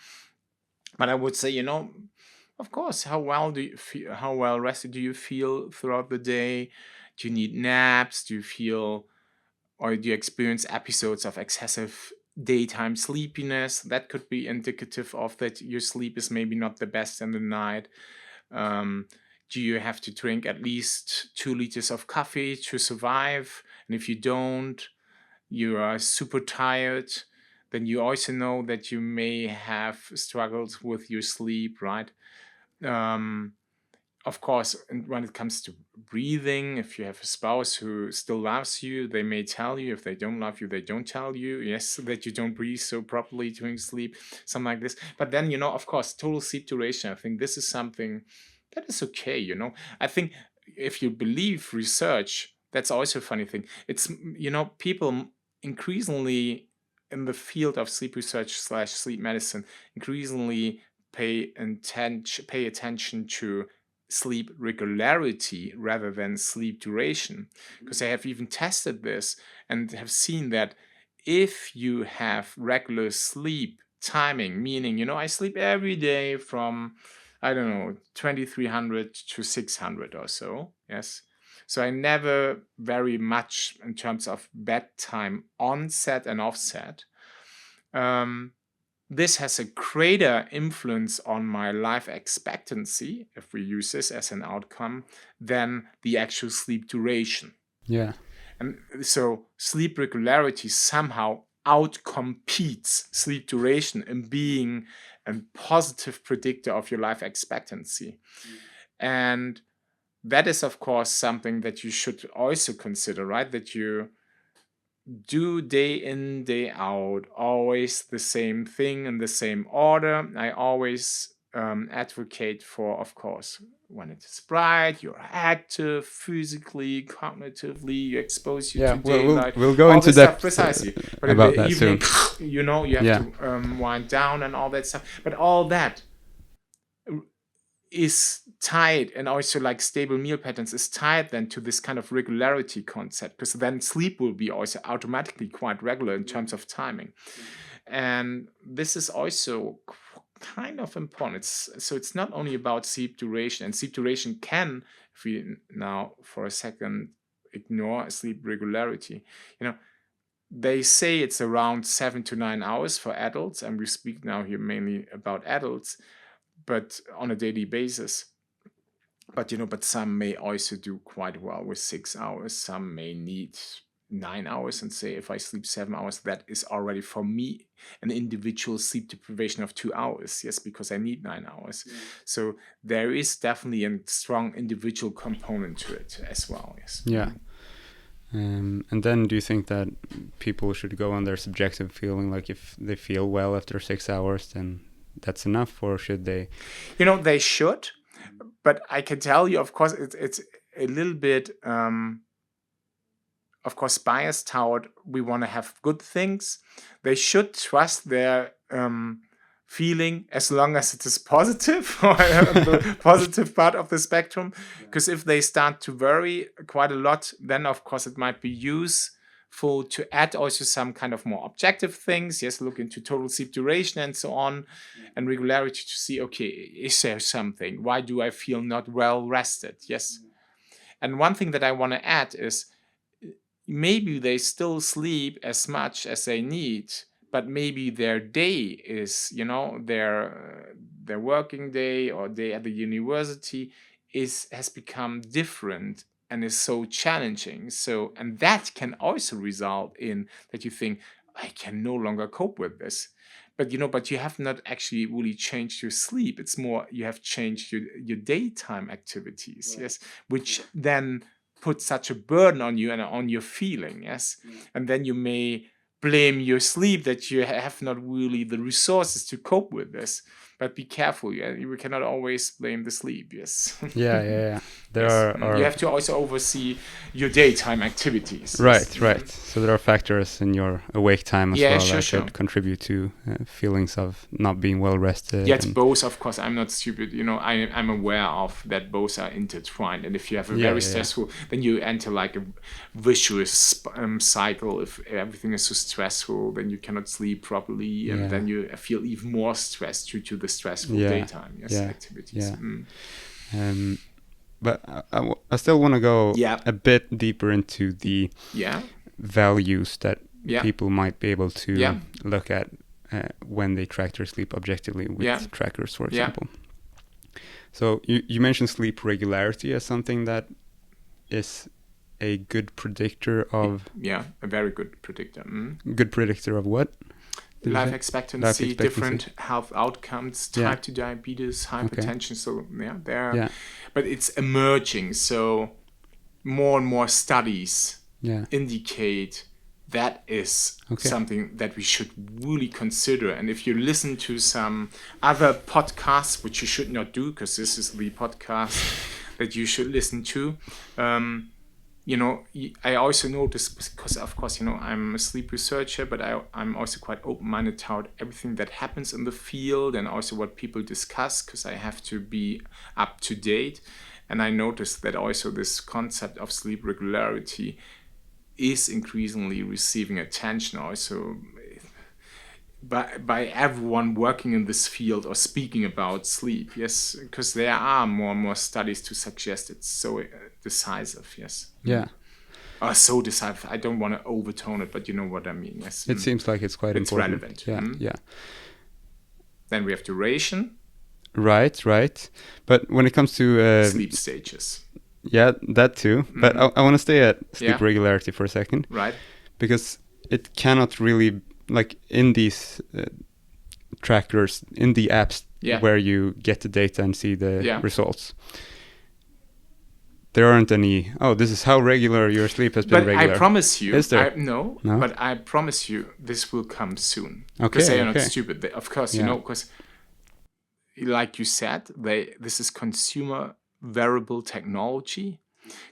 But I would say, of course, how well do you feel? How well rested do you feel throughout the day? Do you need naps? Do you feel, or do you experience episodes of excessive daytime sleepiness? That could be indicative of that your sleep is maybe not the best in the night. Do you have to drink at least 2 liters of coffee to survive? And if you don't, you are super tired, then you also know that you may have struggled with your sleep, right? Of course, when it comes to breathing, if you have a spouse who still loves you, they may tell you. If they don't love you, they don't tell you. Yes, that you don't breathe so properly during sleep, something like this. But then, of course, total sleep duration, I think this is something that is okay, I think if you believe research, that's also a funny thing. It's, people increasingly in the field of sleep research / sleep medicine increasingly pay attention to sleep regularity rather than sleep duration, because they have even tested this and have seen that if you have regular sleep timing, meaning, I sleep every day from, I don't know, 2300 to 600 or so, yes. So I never vary much in terms of bedtime onset and offset. This has a greater influence on my life expectancy, if we use this as an outcome, than the actual sleep duration. Yeah. And so sleep regularity somehow outcompetes sleep duration in being a positive predictor of your life expectancy. And that is, of course, something that you should also consider, right? That you do day in, day out, always the same thing in the same order. I always advocate for, of course, when it is bright, you're active physically, cognitively, you expose you to daylight. We'll go into depth precisely. But about in the that evening, soon. you have to wind down and all that stuff. But all that is tied, and also like stable meal patterns is tied then to this kind of regularity concept, because then sleep will be also automatically quite regular in terms of timing. And this is also kind of important. So it's not only about sleep duration, and sleep duration can, if we now for a second ignore sleep regularity, they say it's around 7 to 9 hours for adults, and we speak now here mainly about adults, but on a daily basis. But but some may also do quite well with 6 hours. Some may need 9 hours and say, if I sleep 7 hours, that is already for me an individual sleep deprivation of 2 hours. Yes, because I need 9 hours. Yeah. So there is definitely a strong individual component to it as well. Yes. Yeah. And then do you think that people should go on their subjective feeling, like if they feel well after 6 hours, then that's enough, or should they? They should, but I can tell you, of course, it's a little bit, of course, biased toward we want to have good things. They should trust their feeling as long as it is positive, or the positive part of the spectrum. Because if they start to worry quite a lot, then of course it might be useful to add also some kind of more objective things. Yes, look into total sleep duration and so on, and regularity to see, okay, is there something? Why do I feel not well rested? Yes. And one thing that I want to add is maybe they still sleep as much as they need, but maybe their day is, their working day or day at the university has become different and is so challenging. So, and that can also result in that you think, I can no longer cope with this. But but you have not actually really changed your sleep. It's more you have changed your daytime activities, right. Yes, which then put such a burden on you and on your feeling, yes? And then you may blame your sleep that you have not really the resources to cope with this. But be careful. Yeah, we cannot always blame the sleep. Yes. Yeah. There Yes. are You have to also oversee your daytime activities. right, Yes. right. So there are factors in your awake time as Yeah, well sure, that sure. could contribute to feelings of not being well rested. Yet and- both, of course, I'm not stupid. I'm aware of that both are intertwined. And if you have a Yeah, very yeah. stressful, then you enter like a vicious cycle. If everything is so stressful, then you cannot sleep properly, and Yeah. then you feel even more stressed due to the stressful Yeah, daytime yeah, activities. yeah. But I still want to go Yeah. a bit deeper into the Yeah. values that Yeah. people might be able to Yeah. look at when they track their sleep objectively with Yeah. trackers, for Yeah. example. So you mentioned sleep regularity as something that is a good predictor of Yeah, a very good predictor. good predictor of what? Did you Life say? expectancy, Life expectancy. different health outcomes, Yeah. type 2 diabetes, hypertension. So there. Yeah. But it's emerging. So more and more studies Yeah. indicate that is Okay. something that we should really consider. And if you listen to some other podcasts, which you should not do because this is the podcast that you should listen to, I also notice, because of course, I'm a sleep researcher, but I'm also quite open-minded toward everything that happens in the field and also what people discuss, because I have to be up to date. And I noticed that also this concept of sleep regularity is increasingly receiving attention also by everyone working in this field or speaking about sleep. Yes, because there are more and more studies to suggest it's so decisive. Yes. Yeah. So decisive. I don't want to overtone it, but you know what I mean. Yes. It seems like it's quite It's important. relevant. Yeah. Yeah. Then we have duration, Right. But when it comes to sleep stages. yeah, that too. But I want to stay at sleep Yeah. regularity for a second, Right. because it cannot really, like in these trackers, in the apps Yeah. where you get the data and see the Yeah. results, there aren't any, this is how regular your sleep has been But regular. I promise you, Is there? No, No? but I promise you this will come soon. Okay, Because they are not okay. stupid. Of course, Yeah. because like you said, this is consumer wearable technology.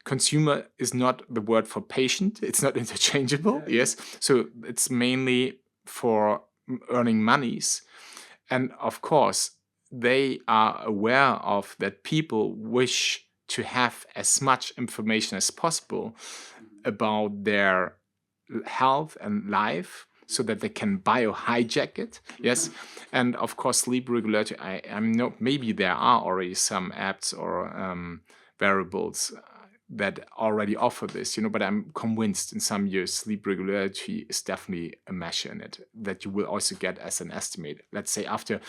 Consumer is not the word for patient. It's not interchangeable. Yes. So it's mainly for earning monies. And of course, they are aware of that people wish to have as much information as possible about their health and life so that they can biohijack it. Yes. And of course, sleep regularity, I'm not, maybe there are already some apps or variables that already offer this, but I'm convinced in some years sleep regularity is definitely a measure in it that you will also get as an estimate. Let's say after,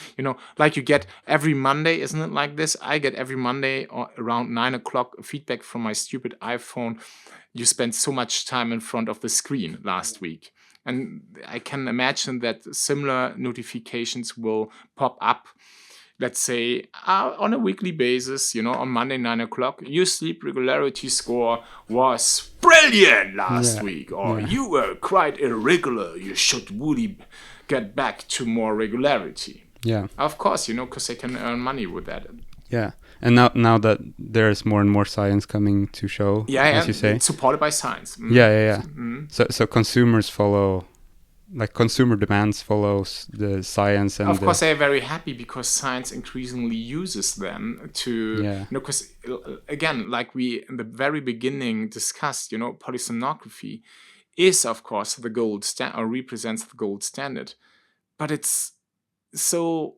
like you get every Monday, isn't it like this? I get every Monday or around 9 o'clock feedback from my stupid iPhone. You spent so much time in front of the screen last week. And I can imagine that similar notifications will pop up, let's say, on a weekly basis, on Monday, 9 o'clock, your sleep regularity score was brilliant last week, or you were quite irregular. You should really get back to more regularity. Yeah. Of course, because they can earn money with that. Yeah. And now that there's more and more science coming to show, as you say. It's supported by science. Yeah. So consumers follow, like consumer demands follows the science, and of course they are very happy because science increasingly uses them to because again, like we in the very beginning discussed, polysomnography is of course the gold standard, or represents the gold standard, but it's so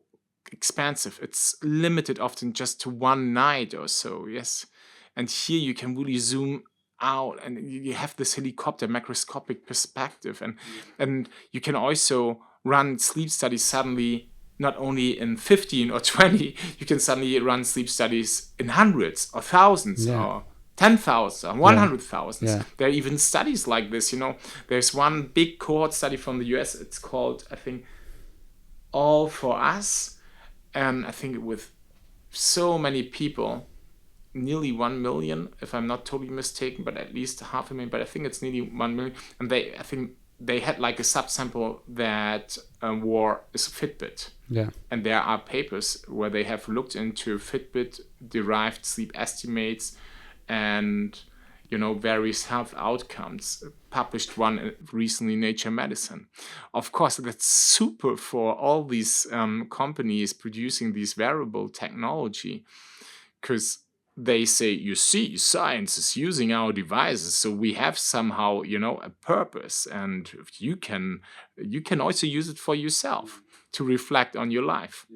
expansive. It's limited often just to one night or so. Yes. And here you can really zoom out and you have this helicopter macroscopic perspective, and you can also run sleep studies suddenly not only in 15 or 20, you can suddenly run sleep studies in hundreds or thousands or 10,000 or 100,000. There are even studies like this. There's one big cohort study from the US. It's called, I think, All for Us, and I think with so many people, nearly 1 million, if I'm not totally mistaken, but at least 500,000, but I think it's nearly 1 million. And I think they had like a subsample that wore is Fitbit. Yeah. And there are papers where they have looked into Fitbit derived sleep estimates and, you know, various health outcomes. Published one recently in Nature Medicine. Of course, that's super for all these companies producing these wearable technology, because they say, you see, science is using our devices, so we have somehow, you know, a purpose, and you can also use it for yourself to reflect on your life.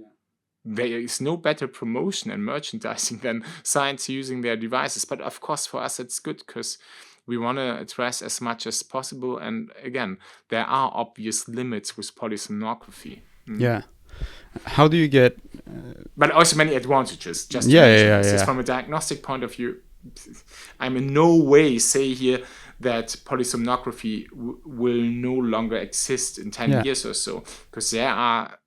There is no better promotion and merchandising than science using their devices. But of course, for us, it's good because we want to address as much as possible. And again, there are obvious limits with polysomnography. Yeah. How do you get? But also many advantages. Just Yeah, to mention yeah, this is yeah. from a diagnostic point of view. I'm in no way say here that polysomnography will no longer exist in 10 Yeah. years or so, because there are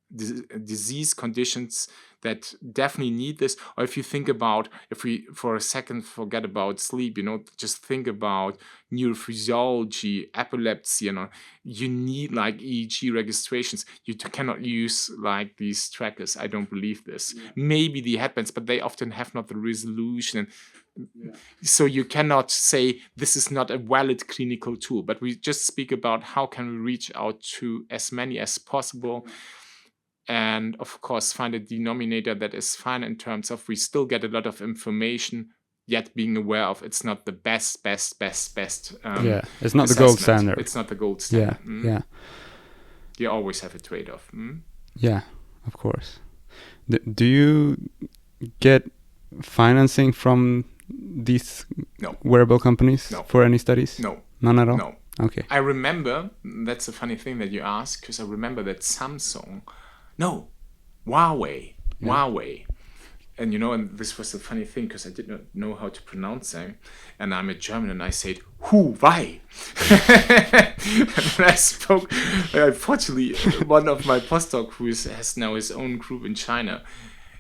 disease conditions that definitely need this. Or if you think about, if we for a second forget about sleep, you know, just think about neurophysiology, epilepsy, you know, you need like EEG registrations. You cannot use like these trackers. I don't believe this. Maybe the headbands, but they often have not the resolution. So you cannot say this is not a valid clinical tool, but we just speak about how can we reach out to as many as possible. And of course, find a denominator that is fine in terms of we still get a lot of information, yet being aware of it's not the best. Yeah, it's not the gold assessment. standard. It's not the gold Yeah, standard. yeah, You always have a trade-off. yeah. Of course. Do you get financing from these No. wearable companies No. for any studies? No. None at all? No. Okay. I remember, that's a funny thing that you ask, because I remember that Huawei. And you know, and this was a funny thing because I did not know how to pronounce them. And I'm a German and I said, Huawei. And when I spoke, unfortunately, one of my postdoc who has now his own group in China,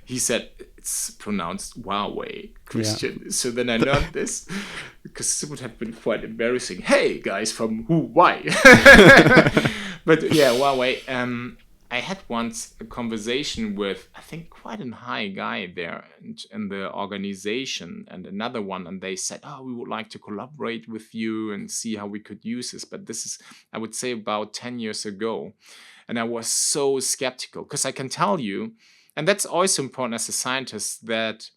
he said, it's pronounced Huawei, Christian. Yeah. So then I learned this because it would have been quite embarrassing. Hey, guys from Huawei. But yeah, Huawei. I had once a conversation with, I think, quite a high guy there in the organization and another one. And they said, oh, we would like to collaborate with you and see how we could use this. But this is, I would say, about 10 years ago. And I was so skeptical because I can tell you, and that's also important as a scientist, that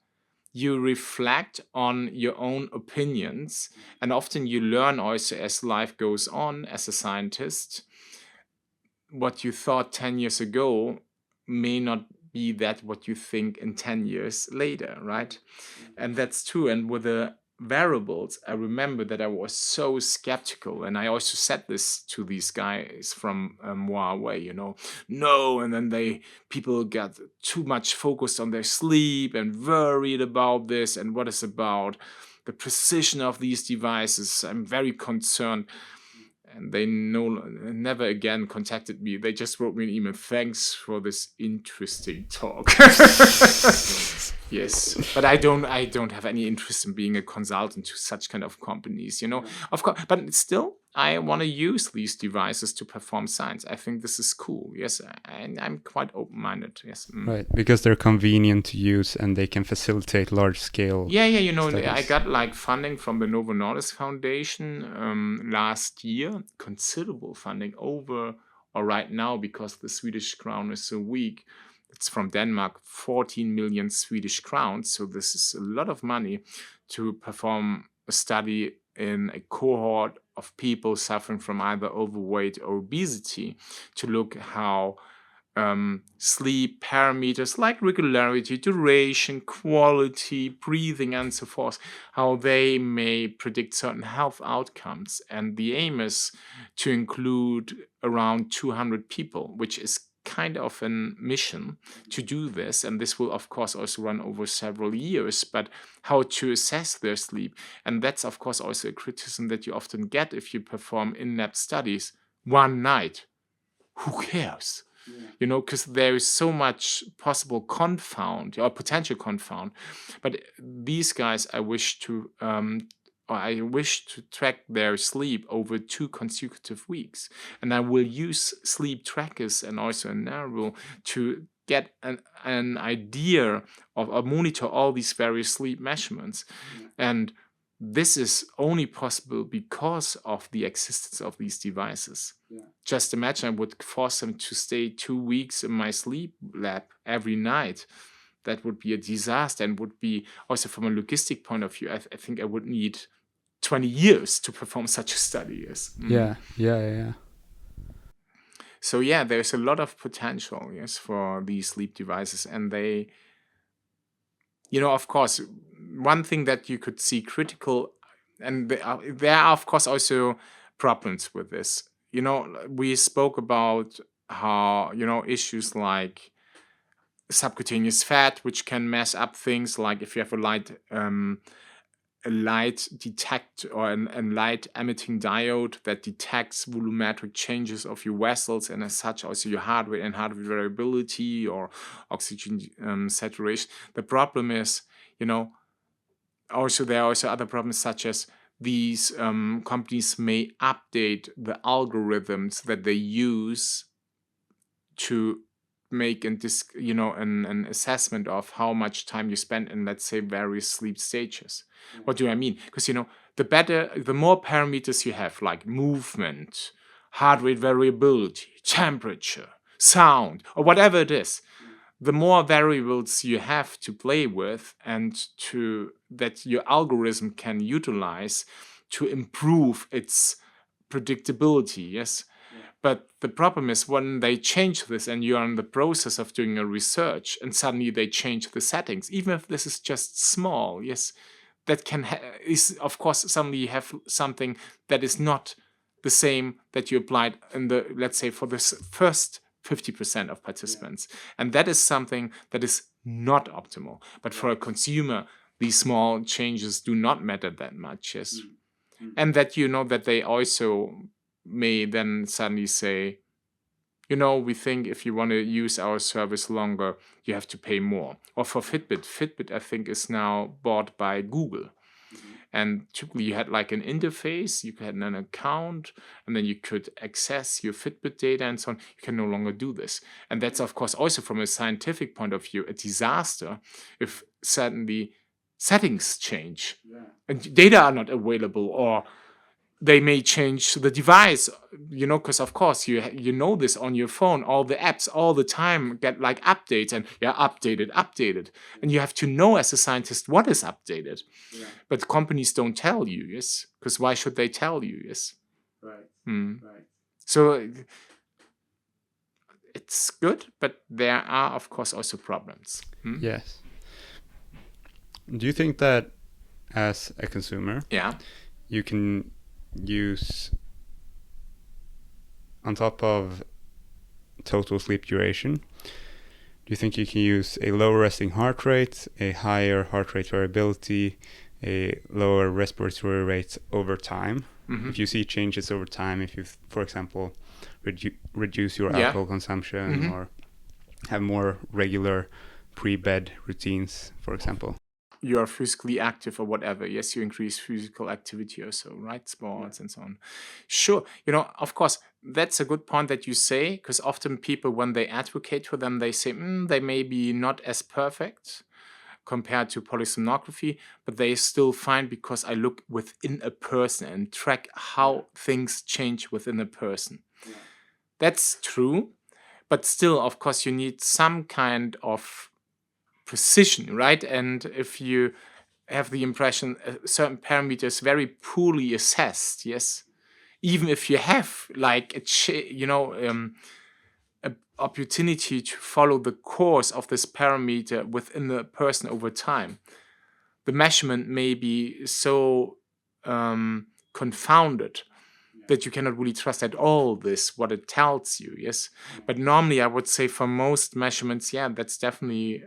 you reflect on your own opinions. And often you learn also as life goes on as a scientist. What you thought 10 years ago may not be that what you think in 10 years later, right? And that's true. And with the variables, I remember that I was so skeptical. And I also said this to these guys from Huawei, you know, no. And then people got too much focused on their sleep and worried about this and what is about the precision of these devices. I'm very concerned. And they never again contacted me. They just wrote me an email. Thanks for this interesting talk. Yes, but I don't have any interest in being a consultant to such kind of companies, you know. Of course, but still, I want to use these devices to perform science. I think this is cool. Yes, I'm quite open-minded. Yes, right, because they're convenient to use and they can facilitate large-scale. Yeah. You know, studies. I got like funding from the Novo Nordisk Foundation last year, considerable funding right now because the Swedish crown is so weak. It's from Denmark, 14 million Swedish crowns. So this is a lot of money to perform a study in a cohort of people suffering from either overweight or obesity to look how sleep parameters like regularity, duration, quality, breathing, and so forth, how they may predict certain health outcomes. And the aim is to include around 200 people, which is kind of a mission to do this. And this will, of course, also run over several years, but how to assess their sleep. And that's, of course, also a criticism that you often get if you perform in-depth studies. One night, who cares? Yeah. You know, because there is so much possible confound or potential confound. But these guys, I wish to or I wish to track their sleep over 2 consecutive weeks. And I will use sleep trackers and also a Narrow to get an idea of or monitor all these various sleep measurements. And this is only possible because of the existence of these devices. Just imagine I would force them to stay 2 weeks in my sleep lab every night. That would be a disaster, and would be also from a logistic point of view. I think I would need 20 years to perform such a study. Yes. Yeah. So yeah, there's a lot of potential, yes, for these sleep devices, and they, of course, one thing that you could see critical, and there are of course also problems with this. We spoke about how issues like subcutaneous fat, which can mess up things, like if you have a light detect or a light emitting diode that detects volumetric changes of your vessels, and as such also your heart rate and heart rate variability or oxygen saturation. The problem is, also there are also other problems, such as these companies may update the algorithms that they use to make an assessment of how much time you spend in, let's say, various sleep stages. What do I mean? Because the more parameters you have, like movement, heart rate variability, temperature, sound, or whatever it is, the more variables you have to play with and that your algorithm can utilize to improve its predictability. Yes. But the problem is when they change this and you're in the process of doing a research and suddenly they change the settings, even if this is just small, yes, that is of course suddenly you have something that is not the same that you applied in the, let's say, for this first 50% of participants. And that is something that is not optimal. But for a consumer, these small changes do not matter that much, yes. And that that they also may then suddenly say, we think if you want to use our service longer, you have to pay more. Or for Fitbit, I think, is now bought by Google. And typically you had like an interface, you had an account, and then you could access your Fitbit data and so on. You can no longer do this. And that's, of course, also from a scientific point of view, a disaster if suddenly settings change and data are not available, or they may change the device, because of course you know this on your phone. All the apps all the time get like updates and updated, and you have to know as a scientist what is updated. But companies don't tell you, yes, because why should they tell you, yes? Right. So it's good, but there are of course also problems. Yes. Do you think that as a consumer, you can use, on top of total sleep duration, do you think you can use a lower resting heart rate, a higher heart rate variability, a lower respiratory rate over time? If you see changes over time, if you, for example, reduce your alcohol consumption or have more regular pre-bed routines, for example. You are physically active or whatever. Yes, you increase physical activity also, right? Sports and so on. Sure. Of course, that's a good point that you say, because often people, when they advocate for them, they say they may be not as perfect compared to polysomnography, but they still fine because I look within a person and track how things change within a person. That's true. But still, of course, you need some kind of precision, right? And if you have the impression a certain parameter is very poorly assessed, yes, even if you have like a opportunity to follow the course of this parameter within the person over time, the measurement may be so confounded that you cannot really trust at all what it tells you, yes. But normally I would say for most measurements, that's definitely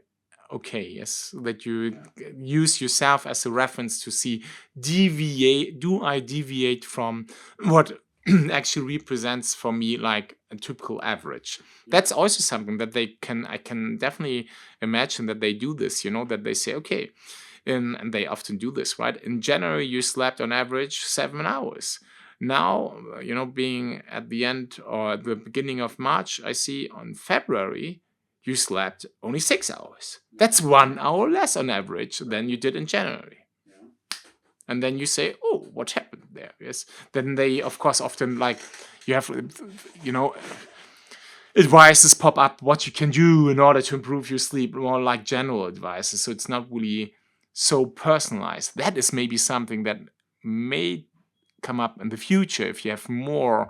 okay, yes, that you use yourself as a reference to see, do I deviate from what actually represents for me like a typical average. That's also something that I can definitely imagine that they do this, that they say, okay, and they often do this, right? In January, you slept on average 7 hours. Now, being at the end or at the beginning of March, I see on February, you slept only 6 hours. That's 1 hour less on average than you did in January. And then you say, oh, what happened there? Yes. Then they, of course, often you have, advices pop up what you can do in order to improve your sleep, more like general advices. So it's not really so personalized. That is maybe something that may come up in the future if you have more,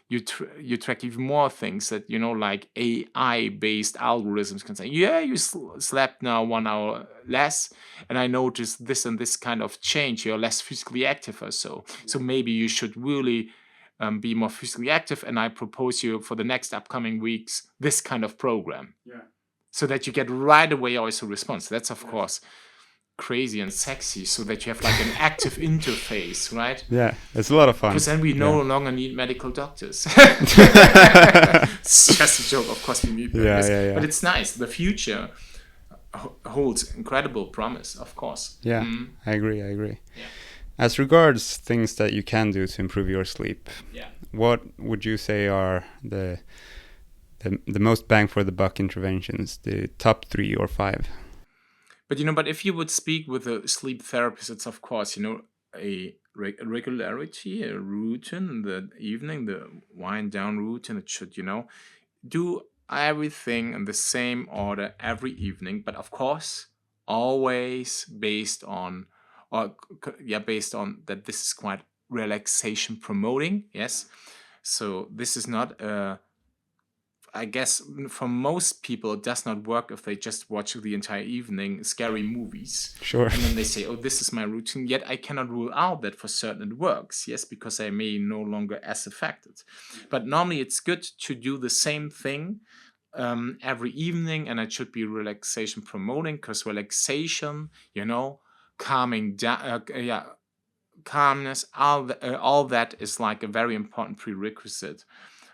you track even more things that, like AI-based algorithms can say, yeah, you slept now 1 hour less, and I noticed this and this kind of change. You're less physically active or so. So maybe you should really be more physically active, and I propose you for the next upcoming weeks this kind of program. So that you get right away also response. That's of course crazy and sexy, so that you have like an active interface, right? Yeah, it's a lot of fun. Because then we no longer need medical doctors. It's just a joke, of course we need them. But it's nice. The future holds incredible promise, of course. Yeah, I agree. Yeah. As regards things that you can do to improve your sleep, what would you say are the most bang for the buck interventions, the top 3 or 5? But if you would speak with a sleep therapist, it's of course, a regularity, a routine in the evening, the wind down routine. It should, do everything in the same order every evening, but of course, always based on that this is quite relaxation promoting. Yes. So this is not I guess for most people, it does not work if they just watch the entire evening scary movies. Sure. And then they say, oh, this is my routine. Yet I cannot rule out that for certain it works. Yes, because I may no longer as affected. But normally it's good to do the same thing every evening, and it should be relaxation promoting, because relaxation, calming down, calmness, all that is like a very important prerequisite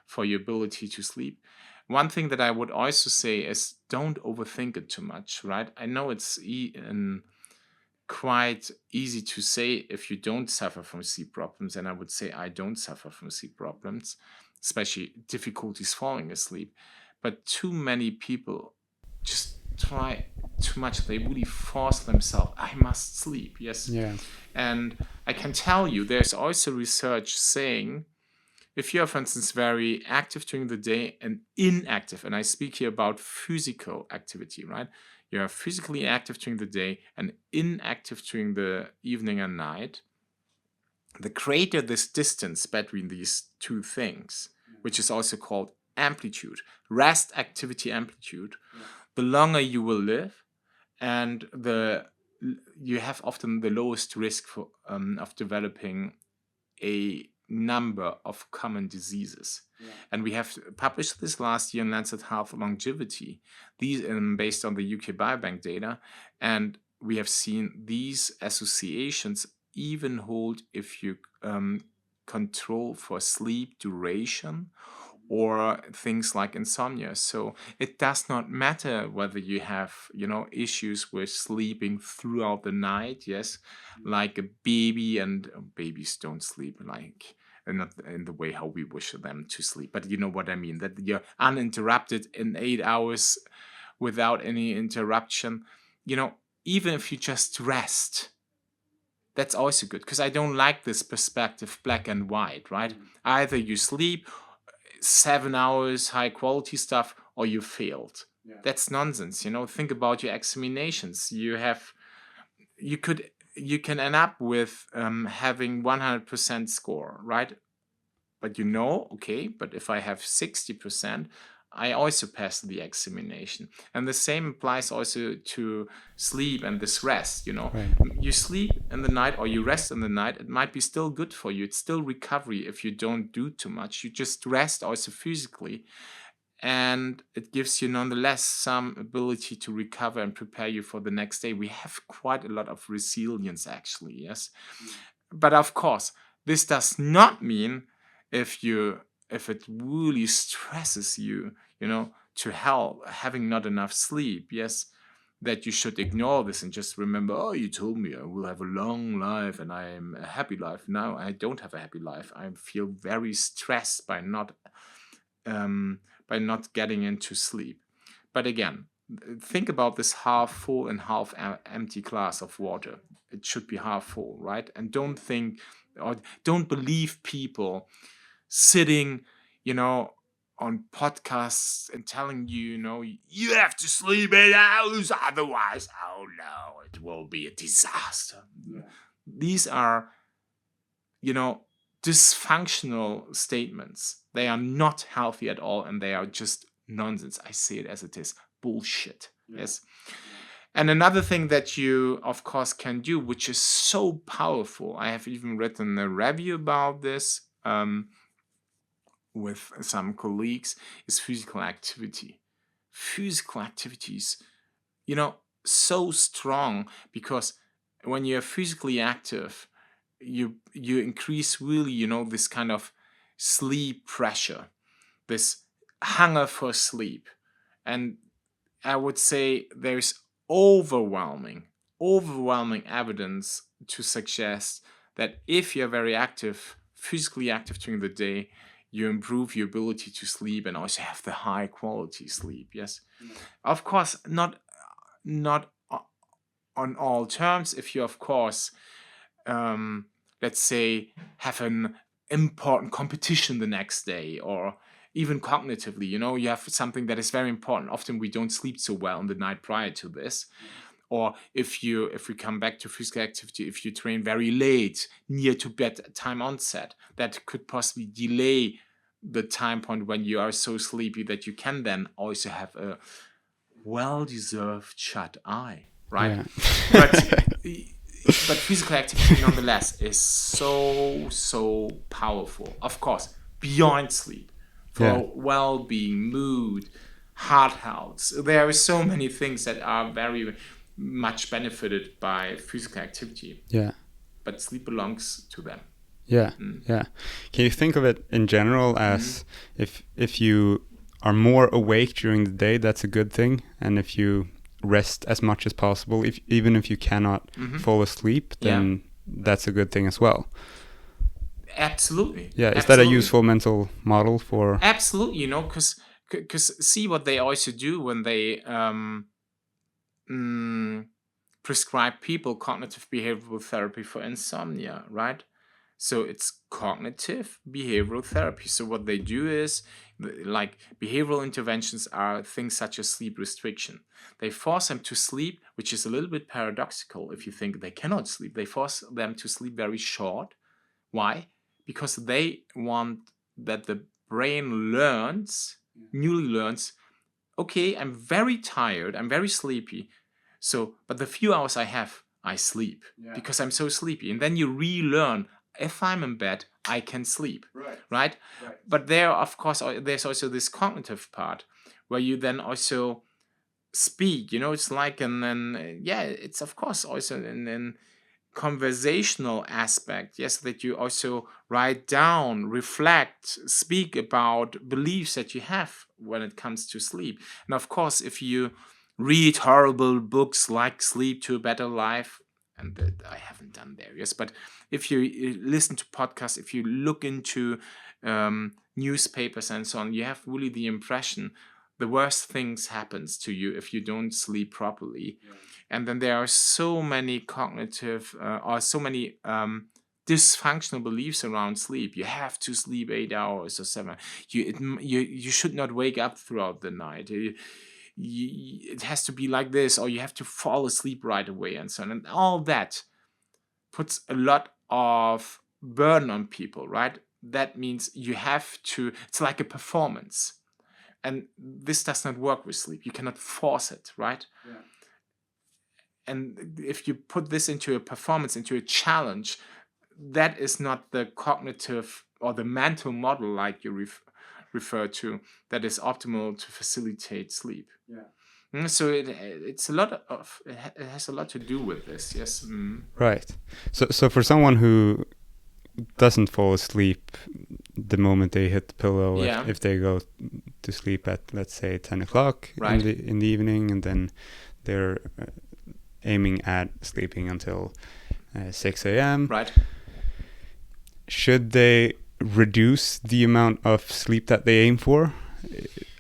for your ability to sleep. One thing that I would also say is don't overthink it too much, right? I know it's quite easy to say if you don't suffer from sleep problems, and I would say I don't suffer from sleep problems, especially difficulties falling asleep. But too many people just try too much. They really force themselves. I must sleep. Yes. Yeah. And I can tell you, there's also research saying, if you're, for instance, very active during the day and inactive, and I speak here about physical activity, right? You're physically active during the day and inactive during the evening and night. The greater this distance between these two things, which is also called amplitude, rest activity amplitude, the longer you will live, and you have often the lowest risk of developing a number of common diseases. And we have published this last year in Lancet Health Longevity, these based on the UK Biobank data, and we have seen these associations even hold if you control for sleep duration or things like insomnia. So it does not matter whether you have, issues with sleeping throughout the night. Yes, like a baby, and babies don't sleep not in the way how we wish them to sleep. But you know what I mean, that you're uninterrupted in 8 hours without any interruption. Even if you just rest, that's also good, because I don't like this perspective, black and white, right? Either you sleep 7 hours, high quality stuff, or you failed. That's nonsense. Think about your examinations. You can end up with having 100% score, right? But okay, but if I have 60%, I also pass the examination. And the same applies also to sleep and this rest. Right. You sleep in the night or you rest in the night, it might be still good for you. It's still recovery if you don't do too much. You just rest also physically, and it gives you nonetheless some ability to recover and prepare you for the next day. We have quite a lot of resilience, actually. Yes. But of course, this does not mean if it really stresses you, to hell, having not enough sleep, yes, that you should ignore this and just remember, oh, you told me I will have a long life and I am a happy life. Now I don't have a happy life. I feel very stressed by not getting into sleep. But again, think about this half full and half empty glass of water. It should be half full, right? And don't think or don't believe people sitting, on podcasts and telling you, you have to sleep 8 hours, otherwise, oh no, it will be a disaster. Yeah. These are, dysfunctional statements. They are not healthy at all, and they are just nonsense. I say it as it is. Bullshit. Yeah. Yes. And another thing that you, of course, can do, which is so powerful, I have even written a review about this with some colleagues, is physical activity. Physical activities, so strong, because when you're physically active, you increase really, this kind of sleep pressure, this hunger for sleep. And I would say there's overwhelming evidence to suggest that if you're very active, physically active during the day, you improve your ability to sleep and also have the high quality sleep. Yes. Mm-hmm. Of course, not on all terms. If you, of course, let's say, have an important competition the next day, or even cognitively, you have something that is very important. Often we don't sleep so well in the night prior to this. Or if we come back to physical activity, if you train very late, near to bed time onset, that could possibly delay the time point when you are so sleepy that you can then also have a well-deserved shut eye, right? Yeah. But physical activity nonetheless is so powerful. Of course, beyond sleep, for well-being, mood, heart health. There are so many things that are very much benefited by physical activity. Yeah. But sleep belongs to them. Yeah. Yeah. Can you think of it in general as if you are more awake during the day, that's a good thing, and if you rest as much as possible, even if you cannot fall asleep, then that's a good thing as well. Absolutely. Yeah. Is that a useful mental model for? Absolutely. Because see what they also do when they prescribe people cognitive behavioral therapy for insomnia, right? So it's cognitive behavioral therapy. So what they do is, like, behavioral interventions are things such as sleep restriction. They force them to sleep, which is a little bit paradoxical if you think they cannot sleep. They force them to sleep very short. Why? Because they want that the brain newly learns, okay, I'm very tired, I'm very sleepy. So, but the few hours I have, I sleep because I'm so sleepy. And then you relearn, if I'm in bed, I can sleep, right? But there, of course, there's also this cognitive part where you then also speak. It's like it's of course also an conversational aspect. Yes, that you also write down, reflect, speak about beliefs that you have when it comes to sleep. And of course, if you read horrible books like Sleep to a Better Life, and that I haven't done there, yes, but if you listen to podcasts, if you look into newspapers and so on, you have really the impression the worst things happens to you if you don't sleep properly. And then there are so many cognitive or so many dysfunctional beliefs around sleep. You have to sleep 8 hours or 7. You should not wake up throughout the night. It has to be like this, or you have to fall asleep right away, and so on. And all that puts a lot of burden on people, right? That means you have to, it's like a performance. And this does not work with sleep. You cannot force it, right? Yeah. And if you put this into a performance, into a challenge, that is not the cognitive or the mental model, like you refer to, that is optimal to facilitate sleep. Yeah. So it's a lot of, it has a lot to do with this. Yes. Right. So for someone who doesn't fall asleep the moment they hit the pillow, if they go to sleep at, let's say, 10 o'clock in the evening, and then they're aiming at sleeping until 6 a.m. Right. Should they reduce the amount of sleep that they aim for,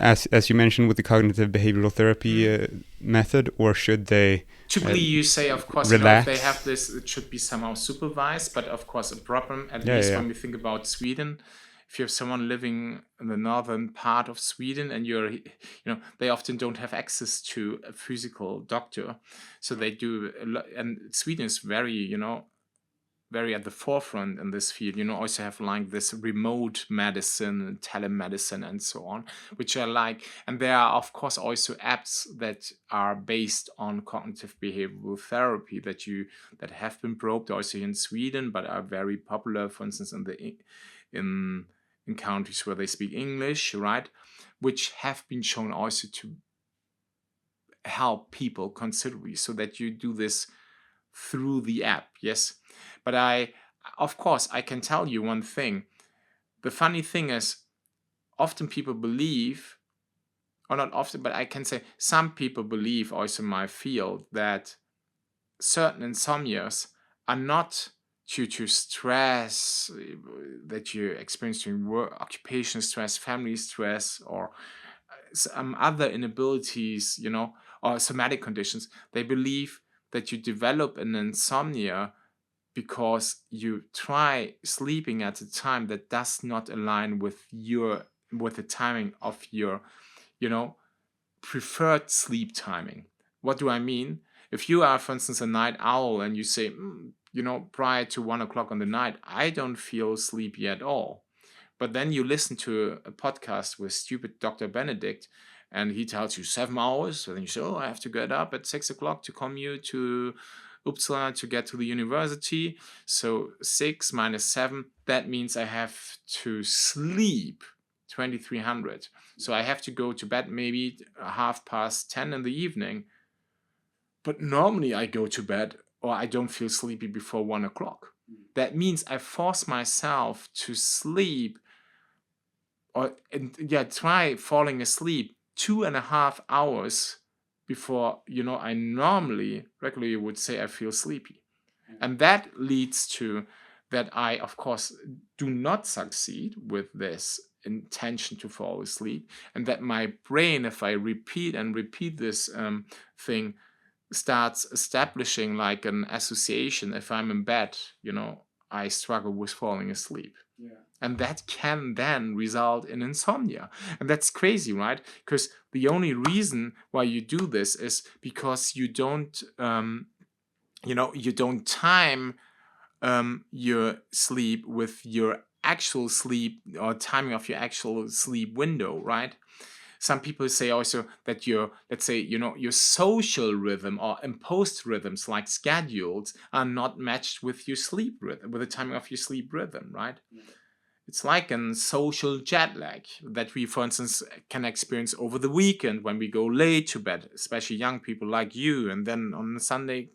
as you mentioned with the cognitive behavioral therapy method, or should they typically you say, of course, relax? if they have this, it should be somehow supervised, but of course a problem, at least when we think about Sweden, if you have someone living in the northern part of Sweden and they often don't have access to a physical doctor, so they do and Sweden is very very at the forefront in this field. Also have like this remote medicine, telemedicine, and so on, which I like. And there are, of course, also apps that are based on cognitive behavioral therapy that have been probed also in Sweden, but are very popular, for instance, in countries where they speak English, right? Which have been shown also to help people considerably, so that you do this through the app, yes. But of course, I can tell you one thing. The funny thing is, often people believe, or not often, but I can say some people believe also in my field that certain insomnias are not due to stress that you experience during work, occupation stress, family stress, or some other inabilities, or somatic conditions. They believe that you develop an insomnia because you try sleeping at a time that does not align with the timing of your, preferred sleep timing. What do I mean? If you are, for instance, a night owl and you say, prior to 1 o'clock on the night, I don't feel sleepy at all. But then you listen to a podcast with stupid Dr. Benedict, and he tells you 7 hours. So then you say, oh, I have to get up at 6 o'clock to commute to Uppsala to get to the university. So 6 minus 7, that means I have to sleep 2300. So I have to go to bed maybe 10:30 in the evening. But normally I go to bed, or I don't feel sleepy before 1 o'clock. That means I force myself to sleep try falling asleep 2.5 hours before, I regularly would say I feel sleepy. And that leads to that I, of course, do not succeed with this intention to fall asleep. And that my brain, if I repeat this thing, starts establishing like an association. If I'm in bed, I struggle with falling asleep. Yeah. And that can then result in insomnia. And that's crazy, right? Because the only reason why you do this is because you don't, you don't time your sleep with your actual sleep or timing of your actual sleep window, right? Some people say also that your social rhythm or imposed rhythms like schedules are not matched with your sleep rhythm, with the timing of your sleep rhythm, right? Yeah. It's like a social jet lag that we, for instance, can experience over the weekend when we go late to bed, especially young people like you. And then on Sunday,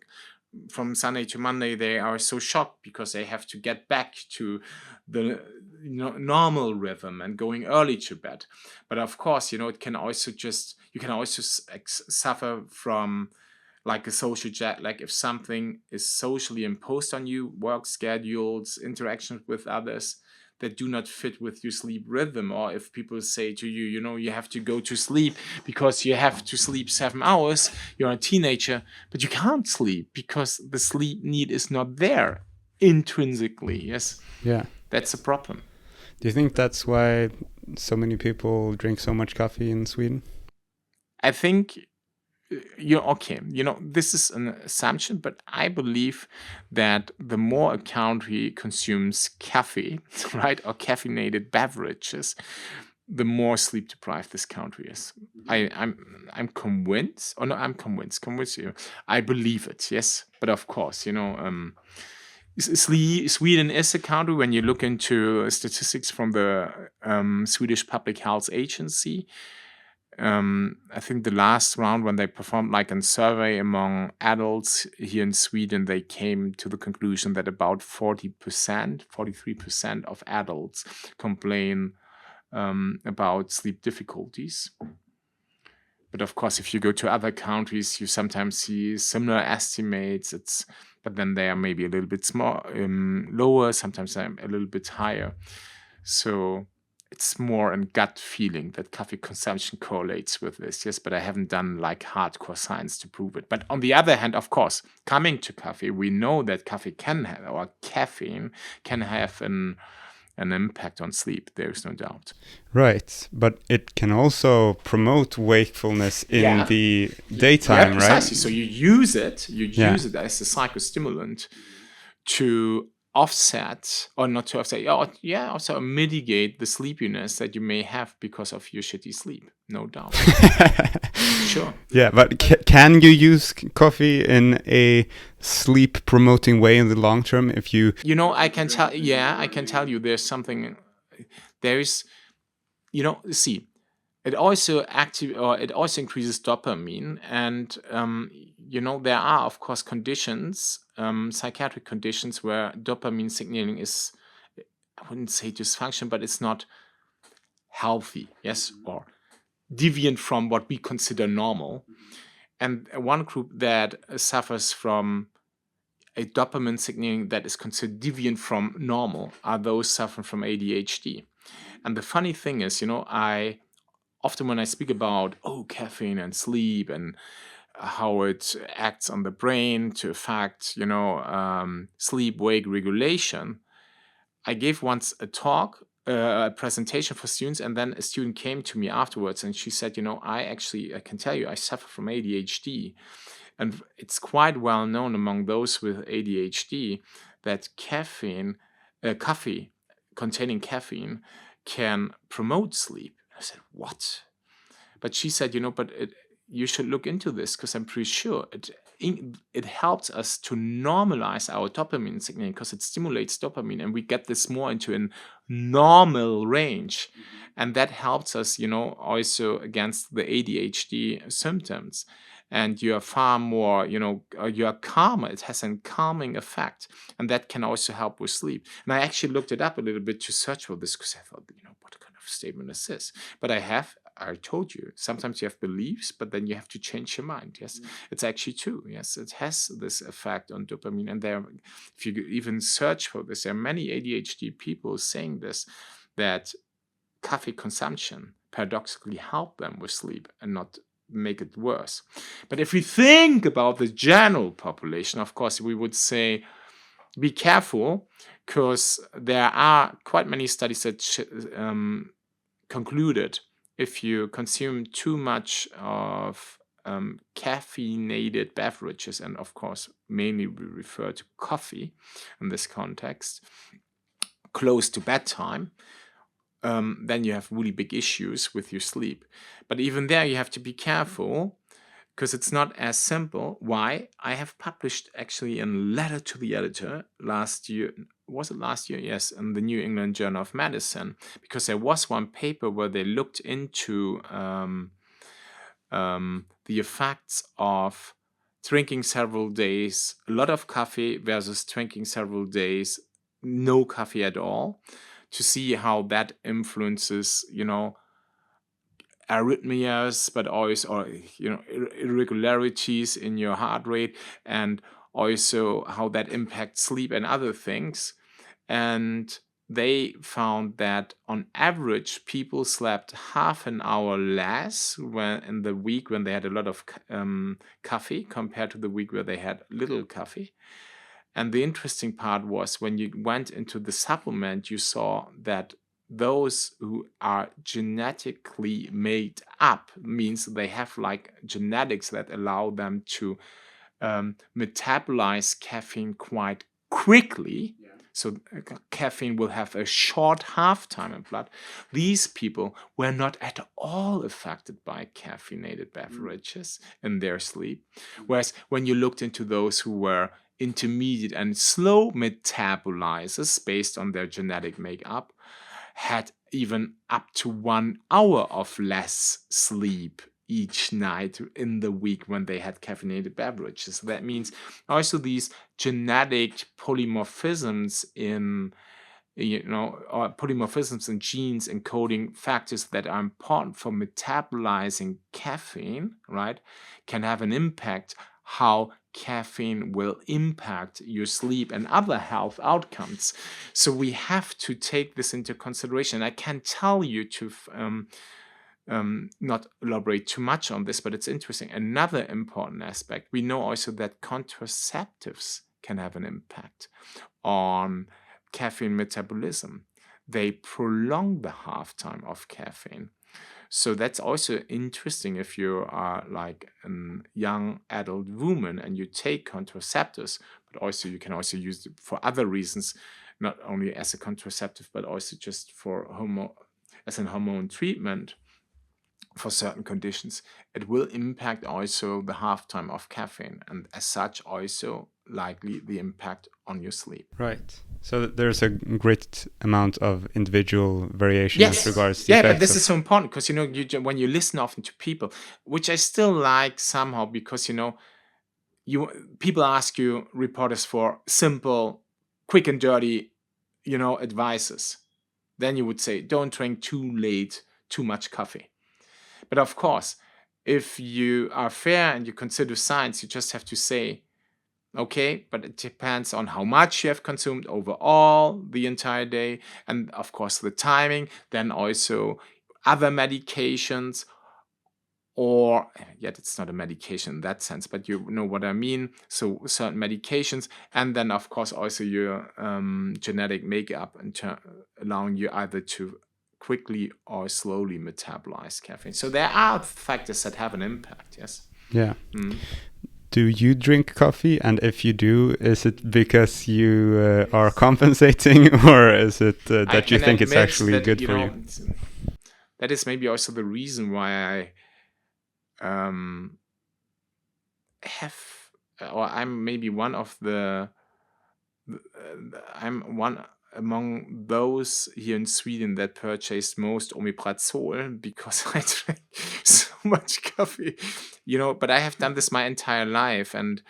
from Sunday to Monday, they are so shocked because they have to get back to the normal rhythm and going early to bed. But of course, it can also you can also suffer from like a social jet lag if something is socially imposed on you, work schedules, interactions with others that do not fit with your sleep rhythm, or if people say to you, you have to go to sleep because you have to sleep 7 hours, you're a teenager, but you can't sleep because the sleep need is not there intrinsically. Yes. Yeah. That's a problem. Do you think that's why so many people drink so much coffee in Sweden? I think this is an assumption, but I believe that the more a country consumes coffee, right, or caffeinated beverages, the more sleep deprived this country is. I'm convinced, or no, I'm convinced. I believe it, yes. But of course, Sweden is a country, when you look into statistics from the Swedish Public Health Agency, I think the last round when they performed like a survey among adults here in Sweden, they came to the conclusion that about 43% of adults complain about sleep difficulties. But of course, if you go to other countries, you sometimes see similar estimates. But then they are maybe a little bit lower, sometimes a little bit higher. So it's more a gut feeling that coffee consumption correlates with this. Yes, but I haven't done like hardcore science to prove it. But on the other hand, of course, coming to coffee, we know that coffee can have, or caffeine can have an impact on sleep. There is no doubt. Right, but it can also promote wakefulness in the daytime, precisely. right? So you use it as a psychostimulant to offset, or not to offset, also mitigate the sleepiness that you may have because of your shitty sleep. No doubt. Sure. Yeah, but can you use coffee in a sleep promoting way in the long term if you... I can tell you there's something, see, it also increases dopamine, and there are of course conditions, psychiatric conditions, where dopamine signaling is, I wouldn't say dysfunction, but it's not healthy, yes, or deviant from what we consider normal. And one group that suffers from a dopamine signaling that is considered deviant from normal are those suffering from ADHD. And the funny thing is, I often, when I speak about caffeine and sleep and how it acts on the brain to affect sleep-wake regulation, I gave once a presentation for students, and then a student came to me afterwards and she said, I can tell you I suffer from ADHD, and it's quite well known among those with ADHD that coffee containing caffeine can promote sleep. I said, what? But she said, you should look into this, because I'm pretty sure it helps us to normalize our dopamine signaling, because it stimulates dopamine and we get this more into a normal range. And that helps us, also against the ADHD symptoms. And you are far more, you are calmer. It has a calming effect. And that can also help with sleep. And I actually looked it up a little bit to search for this, because I thought, what kind of statement is this? But I told you, sometimes you have beliefs, but then you have to change your mind. Yes, it's actually true. Yes, it has this effect on dopamine. And if you even search for this, there are many ADHD people saying this, that coffee consumption paradoxically help them with sleep and not make it worse. But if we think about the general population, of course, we would say, be careful, because there are quite many studies that concluded if you consume too much of caffeinated beverages, and of course mainly we refer to coffee in this context, close to bedtime, then you have really big issues with your sleep. But even there you have to be careful, because it's not as simple. Why? I have published actually a letter to the editor last year. Was it last year? Yes, in the New England Journal of Medicine, because there was one paper where they looked into the effects of drinking several days, a lot of coffee versus drinking several days, no coffee at all, to see how that influences, arrhythmias, but also, irregularities in your heart rate, and also how that impacts sleep and other things. And they found that on average, people slept half an hour less in the week when they had a lot of coffee compared to the week where they had little coffee. And the interesting part was, when you went into the supplement, you saw that those who are genetically made up, means they have like genetics that allow them to metabolize caffeine quite quickly. Yeah. So caffeine will have a short half-time in blood. These people were not at all affected by caffeinated beverages in their sleep. Whereas when you looked into those who were intermediate and slow metabolizers based on their genetic makeup, had even up to 1 hour of less sleep each night in the week when they had caffeinated beverages. That means also these genetic polymorphisms in or polymorphisms in genes encoding factors that are important for metabolizing caffeine, right, can have an impact how caffeine will impact your sleep and other health outcomes. So we have to take this into consideration. I can tell you to not elaborate too much on this, but it's interesting. Another important aspect, we know also that contraceptives can have an impact on caffeine metabolism. They prolong the half-time of caffeine. So that's also interesting if you are like a young adult woman and you take contraceptives, but also you can also use it for other reasons, not only as a contraceptive, but also just for as an hormone treatment for certain conditions. It will impact also the half-time of caffeine, and as such also likely the impact on your sleep. Right. So there's a great amount of individual variation Yes. as regards the Yeah, effects but this of- is so important because when you listen often to people, which I still like somehow, because people ask you, reporters, for simple, quick and dirty, advices. Then you would say, don't drink too late too much coffee. But of course, if you are fair and you consider science, you just have to say, okay, but it depends on how much you have consumed overall the entire day, and of course the timing, then also other medications, or yet it's not a medication in that sense, but you know what I mean. So certain medications, and then of course also your genetic makeup, allowing you either to quickly or slowly metabolize caffeine. So there are factors that have an impact. Yes. Yeah. Do you drink coffee? And if you do, is it because you are compensating, or is it that you think it's actually good for you? That is maybe also the reason why I'm maybe one of I'm one among those here in Sweden that purchased most omeprazole, because I drank so much coffee, but I have done this my entire life, and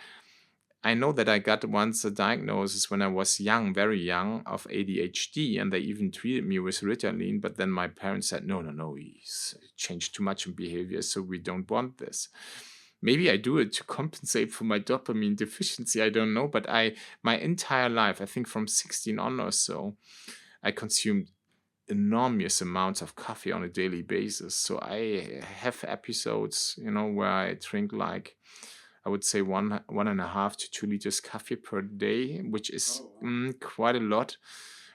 I know that I got once a diagnosis when I was young, very young, of ADHD, and they even treated me with Ritalin, but then my parents said, no, he's changed too much in behavior, so we don't want this. Maybe I do it to compensate for my dopamine deficiency, I don't know, but my entire life, I think from 16 on or so, I consumed enormous amounts of coffee on a daily basis. So I have episodes, where I drink like, I would say 1.5 to 2 liters coffee per day, which is quite a lot.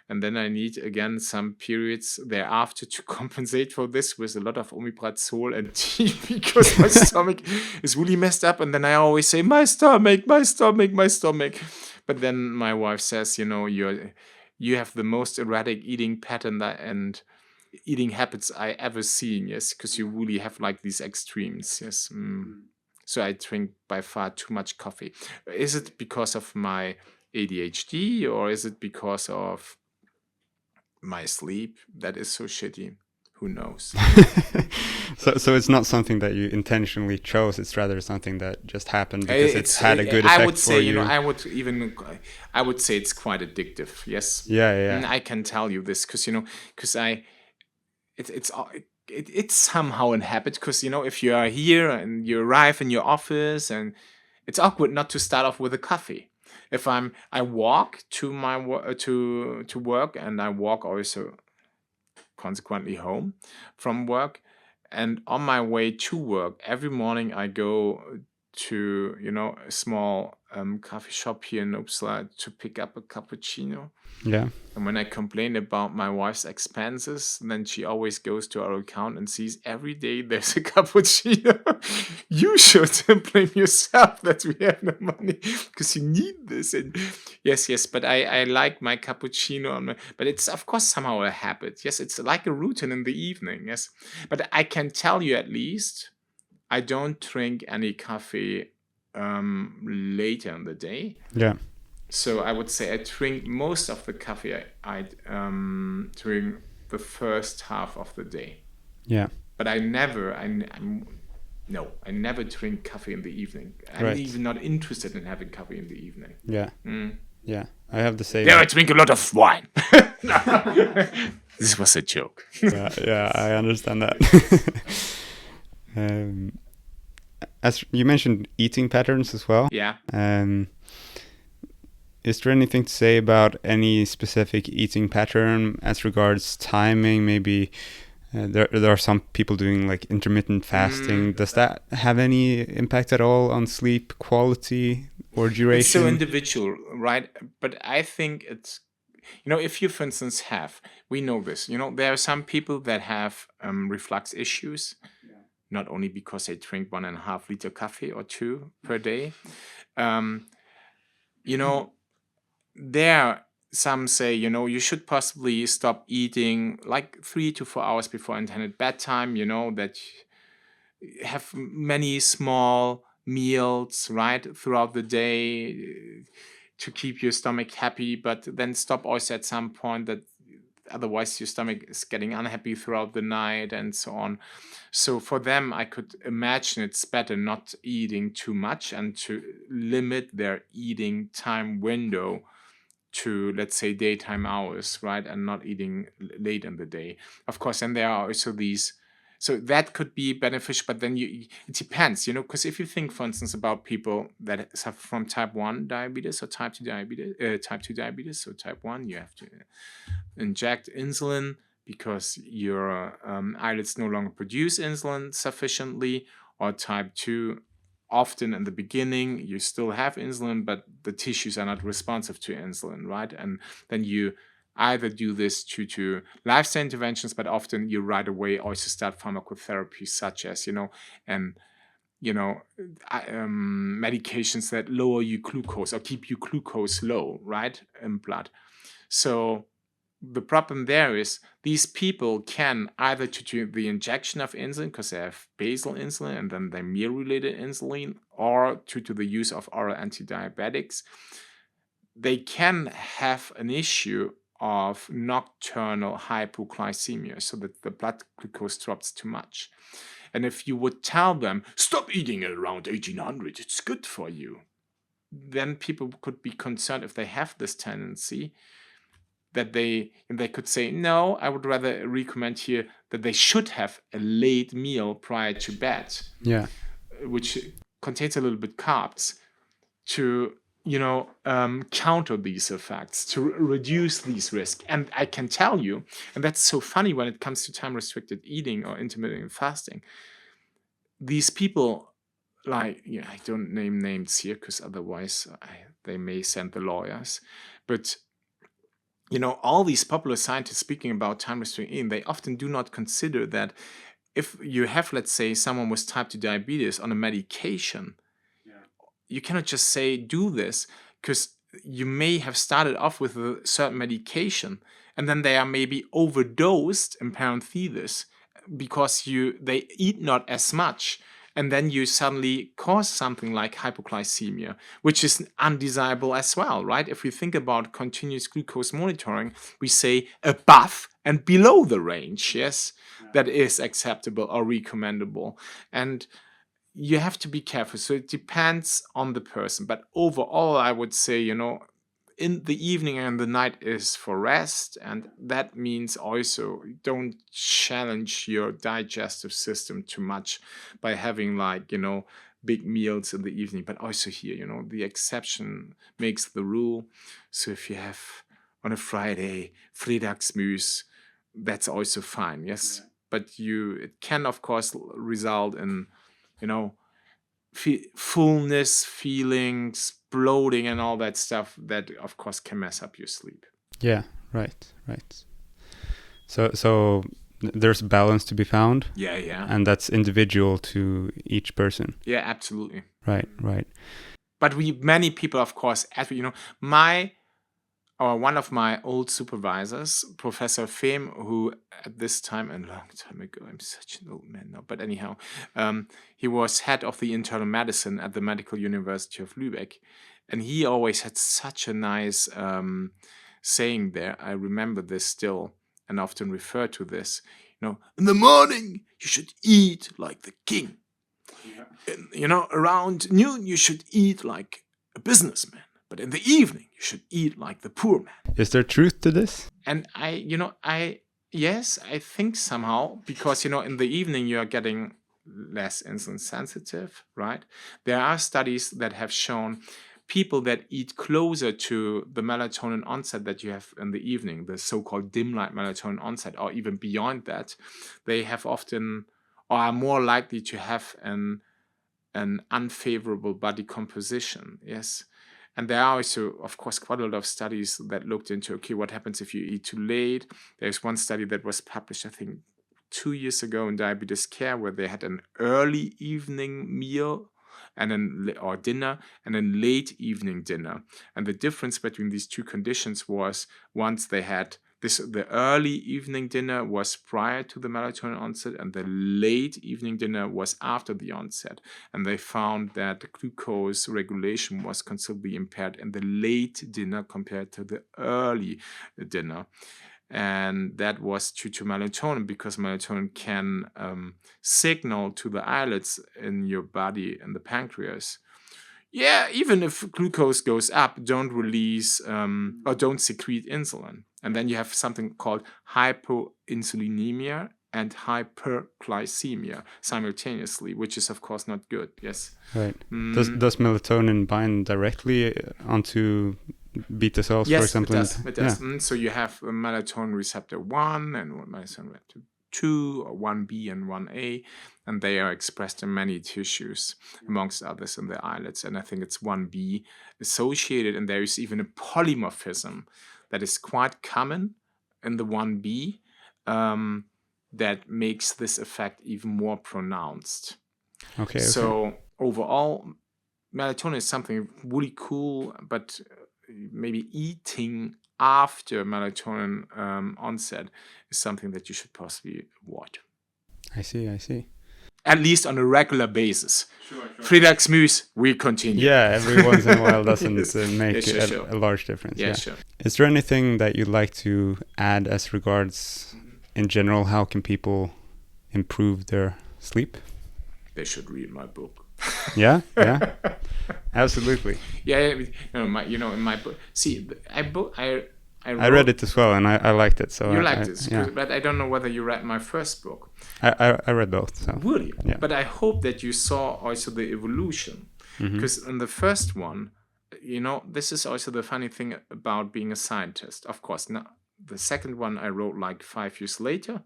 And then I need again some periods thereafter to compensate for this with a lot of omeprazole and tea, because my stomach is really messed up. And then I always say, my stomach. But then my wife says, you have the most erratic eating pattern and eating habits I ever seen. Yes, because you really have like these extremes. Yes. So I drink by far too much coffee. Is it because of my ADHD, or is it because of my sleep that is so shitty? Who knows? So it's not something that you intentionally chose. It's rather something that just happened because it's had a good effect I would say, for you. I would say it's quite addictive. Yes. Yeah. I can tell you this because it's somehow a habit, because if you are here and you arrive in your office, and it's awkward not to start off with a coffee. If I walk to my to work, and I walk also consequently home from work, and on my way to work every morning I go to a small coffee shop here in Uppsala to pick up a cappuccino. Yeah. And when I complain about my wife's expenses, then she always goes to our account and sees every day there's a cappuccino. You should blame yourself that we have no money, because you need this. And yes, but I like my cappuccino. But it's, of course, somehow a habit. Yes, it's like a routine in the evening. Yes, but I can tell you at least, I don't drink any coffee later in the day. Yeah. So I would say I drink most of the coffee I during the first half of the day. Yeah. But I never drink coffee in the evening. I'm Right. even not interested in having coffee in the evening. Yeah. Yeah, I have the same. There I drink a lot of wine. This was a joke. Yeah, I understand that. um, as you mentioned, eating patterns as well. Yeah. Is there anything to say about any specific eating pattern as regards timing? Maybe there are some people doing like intermittent fasting. Does that have any impact at all on sleep quality or duration? It's so individual, right? But I think it's, if you, for instance, we know this, there are some people that have reflux issues, not only because they drink 1.5 liter coffee or 2 per day. There, some say, you should possibly stop eating like 3 to 4 hours before intended bedtime, that have many small meals, right, throughout the day to keep your stomach happy, but then stop also at some point, that otherwise your stomach is getting unhappy throughout the night and so on. So for them, I could imagine it's better not eating too much and to limit their eating time window to, let's say, daytime hours, right, and not eating late in the day. Of course, and there are also these, so that could be beneficial, but then it depends, because if you think, for instance, about people that suffer from type 1 diabetes or type 2 diabetes, so type 1, you have to inject insulin because your islets no longer produce insulin sufficiently, or type 2, often in the beginning you still have insulin, but the tissues are not responsive to insulin, right? And then you either do this to lifestyle interventions, but often you right away also start pharmacotherapy, such as medications that lower your glucose or keep your glucose low, right, in blood. So the problem there is these people can either to the injection of insulin because they have basal insulin and then their meal-related insulin, or to the use of oral antidiabetics, they can have an issue of nocturnal hypoglycemia, so that the blood glucose drops too much. And if you would tell them, stop eating at around 1800, it's good for you, then people could be concerned if they have this tendency, that they could say, no, I would rather recommend here that they should have a late meal prior to bed, which contains a little bit carbs, to counter these effects, to reduce these risks. And I can tell you, and that's so funny when it comes to time-restricted eating or intermittent fasting, these people, I don't name names here because otherwise they may send the lawyers, but all these popular scientists speaking about time-restricted eating, they often do not consider that if you have, let's say, someone with type 2 diabetes on a medication, you cannot just say, do this, because you may have started off with a certain medication, and then they are maybe overdosed in parenthesis because they eat not as much, and then you suddenly cause something like hypoglycemia, which is undesirable as well, right? If we think about continuous glucose monitoring, we say above and below the range, yes, that is acceptable or recommendable. And you have to be careful. So it depends on the person. But overall, I would say, in the evening and the night is for rest. And that means also don't challenge your digestive system too much by having big meals in the evening. But also here, the exception makes the rule. So if you have on a Friday Fredagsmys, that's also fine. Yes. Yeah. But it can, of course, result in fullness feelings, bloating, and all that stuff that, of course, can mess up your sleep. Yeah, right. So there's balance to be found. Yeah. And that's individual to each person. Yeah, absolutely. Right. But many people, of course, one of my old supervisors, Professor Fehm, who at this time, a long time ago, I'm such an old man now, but anyhow, he was head of the internal medicine at the Medical University of Lübeck. And he always had such a nice saying there. I remember this still and often refer to this. In the morning, you should eat like the king. Yeah. Around noon, you should eat like a businessman. but in the evening you should eat like the poor man. Is there truth to this? And yes, I think somehow, because, in the evening you are getting less insulin sensitive, right? There are studies that have shown people that eat closer to the melatonin onset that you have in the evening, the so-called dim light melatonin onset, or even beyond that, they have often, or are more likely to have an unfavorable body composition. Yes. And there are also, of course, quite a lot of studies that looked into, okay, what happens if you eat too late? There's one study that was published, I think, 2 years ago in Diabetes Care, where they had an early evening meal or dinner and a late evening dinner. And the difference between these two conditions was, once they had the early evening dinner was prior to the melatonin onset, and the late evening dinner was after the onset. And they found that the glucose regulation was considerably impaired in the late dinner compared to the early dinner. And that was due to melatonin, because melatonin can signal to the islets in your body and the pancreas, yeah, even if glucose goes up, don't release or don't secrete insulin. And then you have something called hypoinsulinemia and hyperglycemia simultaneously, which is, of course, not good. Yes. Right. Does melatonin bind directly onto beta cells, yes, for example? Yes, it does. Yeah. So you have melatonin receptor 1 and melatonin receptor 2, or 1B and 1A, and they are expressed in many tissues, amongst others in the islets. And I think it's 1B associated, and there is even a polymorphism that is quite common in the 1B that makes this effect even more pronounced. Okay. So overall, melatonin is something really cool, but maybe eating after melatonin onset is something that you should possibly avoid. I see. At least on a regular basis. Sure. Fredagsmys, we continue. Yeah, every once in a while doesn't make a large difference. Yeah, sure. Is there anything that you'd like to add as regards, in general, how can people improve their sleep? They should read my book. Yeah, absolutely. Yeah, in my book. See, I read it as well, and I liked it. So you liked it, yeah. But I don't know whether you read my first book. I read both. So. Really? Yeah. But I hope that you saw also the evolution, because in the first one, this is also the funny thing about being a scientist. Of course, now the second one I wrote like 5 years later.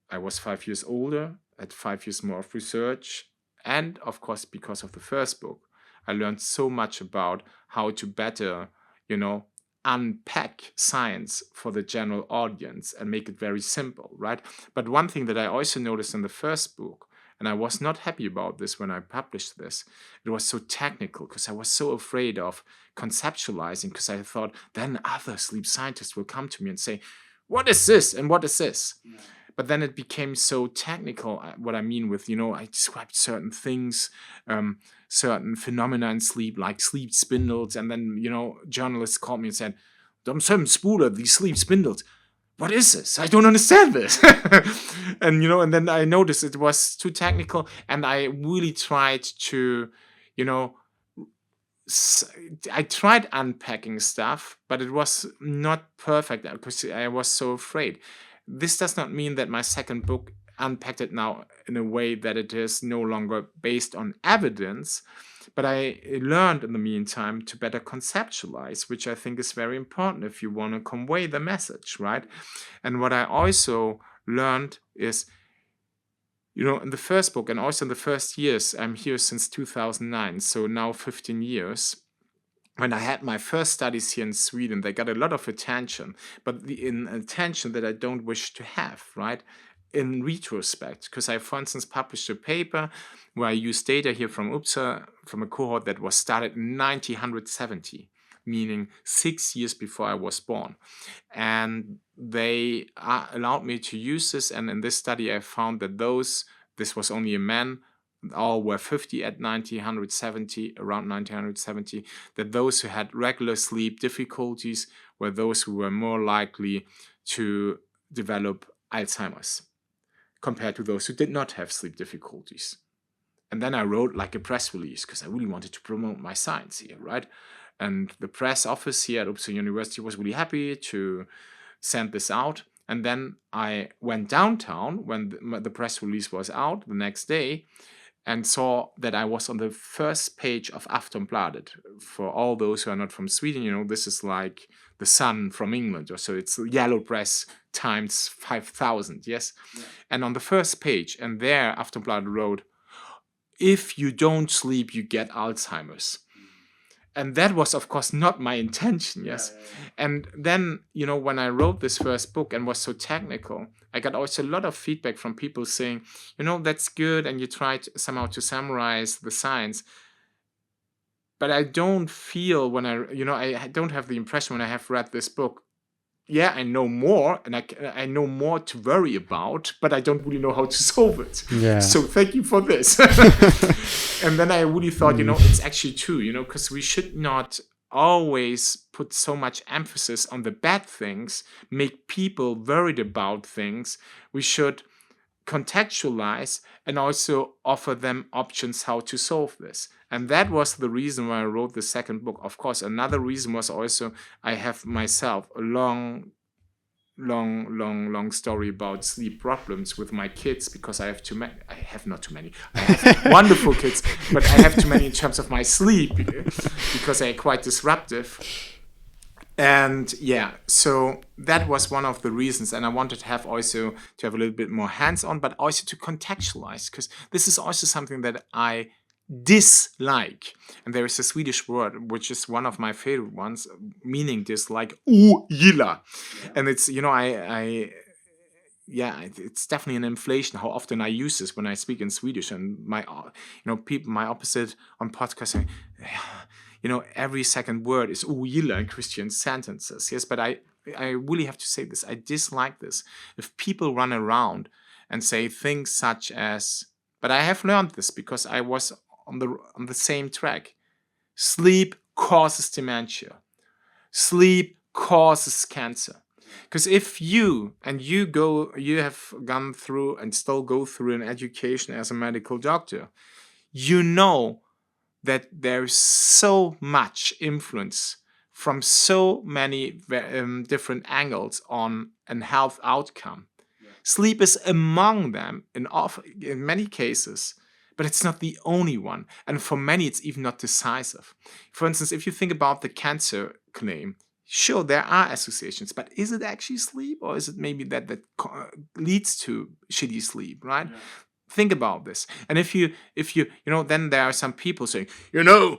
I was 5 years older, had 5 years more of research. And of course, because of the first book, I learned so much about how to better, unpack science for the general audience and make it very simple, right? But one thing that I also noticed in the first book, and I was not happy about this when I published this, it was so technical, because I was so afraid of conceptualizing, because I thought then other sleep scientists will come to me and say, what is this and what is this? Yeah. But then it became so technical, what I mean with, I described certain things, certain phenomena in sleep, like sleep spindles. And then, journalists called me and said, Spuler, these sleep spindles. What is this? I don't understand this. And, and then I noticed it was too technical. And I really tried to, I tried unpacking stuff, but it was not perfect because I was so afraid. This does not mean that my second book unpacked it now in a way that it is no longer based on evidence, but I learned in the meantime to better conceptualize, which I think is very important if you want to convey the message, right? And what I also learned is, in the first book and also in the first years, I'm here since 2009, so now 15 years. When I had my first studies here in Sweden, they got a lot of attention, but in attention that I don't wish to have, right? In retrospect, because I, for instance, published a paper where I used data here from Uppsala, from a cohort that was started in 1970, meaning 6 years before I was born. And they allowed me to use this, and in this study I found that this was only a man, all were 50 at around 1970, that those who had regular sleep difficulties were those who were more likely to develop Alzheimer's compared to those who did not have sleep difficulties. And then I wrote like a press release because I really wanted to promote my science here, right? And the press office here at Uppsala University was really happy to send this out. And then I went downtown when the press release was out the next day, and saw that I was on the first page of Aftonbladet. For all those who are not from Sweden, this is like the Sun from England, or so it's yellow press times 5,000, yes? Yeah. And on the first page, and there Aftonbladet wrote, "If you don't sleep, you get Alzheimer's." And that was, of course, not my intention, yes? Yeah. And then, when I wrote this first book and was so technical, I got also a lot of feedback from people saying, that's good, and you tried somehow to summarize the science. But I don't feel when I don't have the impression when I have read this book, yeah, I know more, and I know more to worry about, but I don't really know how to solve it. Yeah. So thank you for this. And then I really thought, it's actually true, because we should not always put so much emphasis on the bad things, make people worried about things. We should contextualize and also offer them options how to solve this. And that was the reason why I wrote the second book. Of course, another reason was also I have myself a long story about sleep problems with my kids, because I have too many. I have not too many. I have wonderful kids, but I have too many in terms of my sleep because they're quite disruptive. And yeah, so that was one of the reasons. And I wanted to have a little bit more hands-on, but also to contextualize, because this is also something that I dislike. And there is a Swedish word, which is one of my favorite ones, meaning dislike, ogilla. Yeah. And it's, it's definitely an inflation how often I use this when I speak in Swedish. And my opposite on podcast saying, every second word is ogilla in Christian sentences. Yes, but I really have to say this. I dislike this. If people run around and say things such as, but I have learned this because I was on the same track. Sleep causes dementia. Sleep causes cancer. Because if you have gone through and still go through an education as a medical doctor, that there's so much influence from so many different angles on a health outcome. Yeah. Sleep is among them in many cases, but it's not the only one. And for many, it's even not decisive. For instance, if you think about the cancer claim, sure, there are associations, but is it actually sleep, or is it maybe that leads to shitty sleep, right? Yeah. Think about this. And if you then there are some people saying, the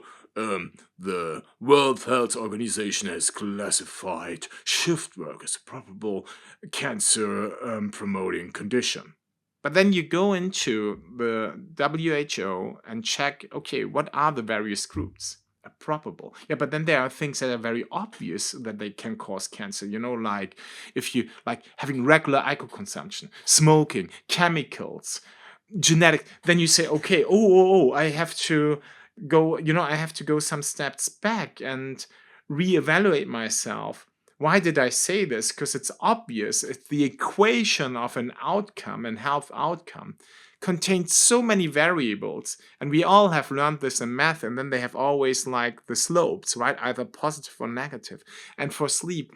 World Health Organization has classified shift work as a probable cancer promoting condition. But then you go into the WHO and check, okay, what are the various groups? Probable. Yeah, but then there are things that are very obvious that they can cause cancer, like if you like having regular alcohol consumption, smoking, chemicals, genetic, then you say, okay, I have to go some steps back and reevaluate myself. Why did I say this? Because it's obvious. It's the equation of an outcome and health outcome contains so many variables, and we all have learned this in math, and then they have always like the slopes, right? Either positive or negative. And for sleep,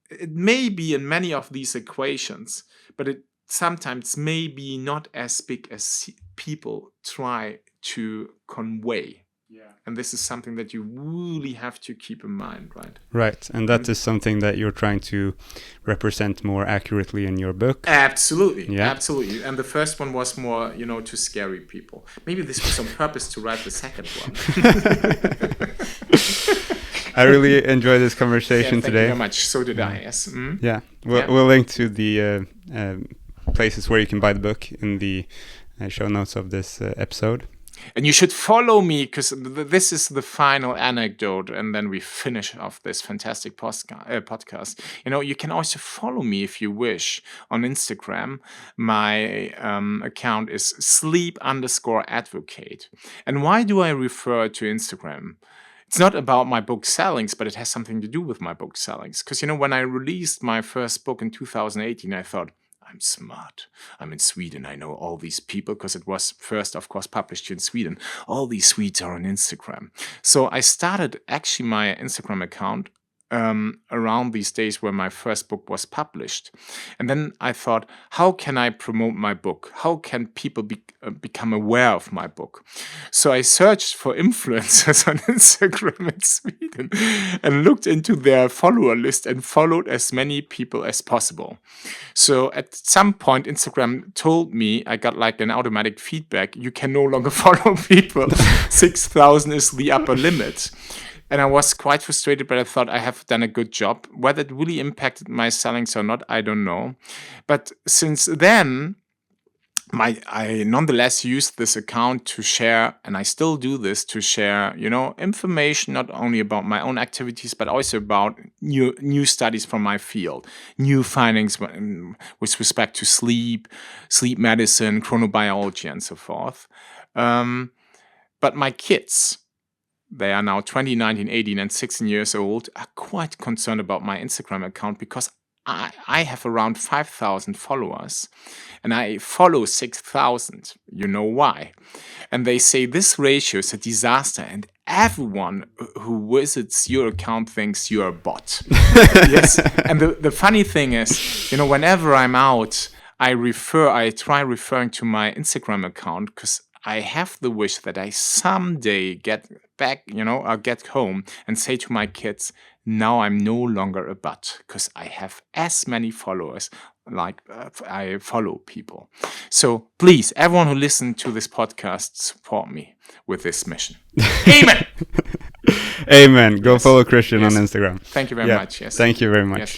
it may be in many of these equations, but it sometimes may be not as big as people try to convey. Yeah. And this is something that you really have to keep in mind, right? Right. And that is something that you're trying to represent more accurately in your book. Absolutely. Yeah. Absolutely. And the first one was more, to scary people. Maybe this was on purpose to write the second one. I really enjoyed this conversation today. Thank you very much. So did I, yes. Mm-hmm. Yeah. We'll link to the places where you can buy the book in the show notes of this episode. And you should follow me, because this is the final anecdote, and then we finish off this fantastic podcast. You can also follow me if you wish on Instagram. My account is sleep_advocate. And why do I refer to Instagram? It's not about my book sellings, but it has something to do with my book sellings. Because, when I released my first book in 2018, I thought, I'm smart. I'm in Sweden. I know all these people because it was first, of course, published in Sweden. All these Swedes are on Instagram. So I started actually my Instagram account around these days where my first book was published. And then I thought, how can I promote my book? How can people become aware of my book? So I searched for influencers on Instagram in Sweden and looked into their follower list and followed as many people as possible. So at some point, Instagram told me, I got like an automatic feedback, you can no longer follow people. 6,000 is the upper limit. And I was quite frustrated, but I thought I have done a good job. Whether it really impacted my sellings or not, I don't know. But since then, I nonetheless used this account to share, and I still do this, to share, information not only about my own activities, but also about new studies from my field, new findings with respect to sleep medicine, chronobiology, and so forth. But my kids, they are now 20, 19, 18, and 16 years old, are quite concerned about my Instagram account because I have around 5,000 followers and I follow 6,000. You know why? And they say this ratio is a disaster and everyone who visits your account thinks you're a bot. Yes. And the funny thing is, whenever I'm out, I try referring to my Instagram account because I have the wish that I someday get back, I'll get home and say to my kids, now I'm no longer a bot because I have as many followers like I follow people. So please, everyone who listens to this podcast, support me with this mission. Amen. Amen. Go follow Christian on Instagram. Thank you very much. Yes. Thank you very much. Yes.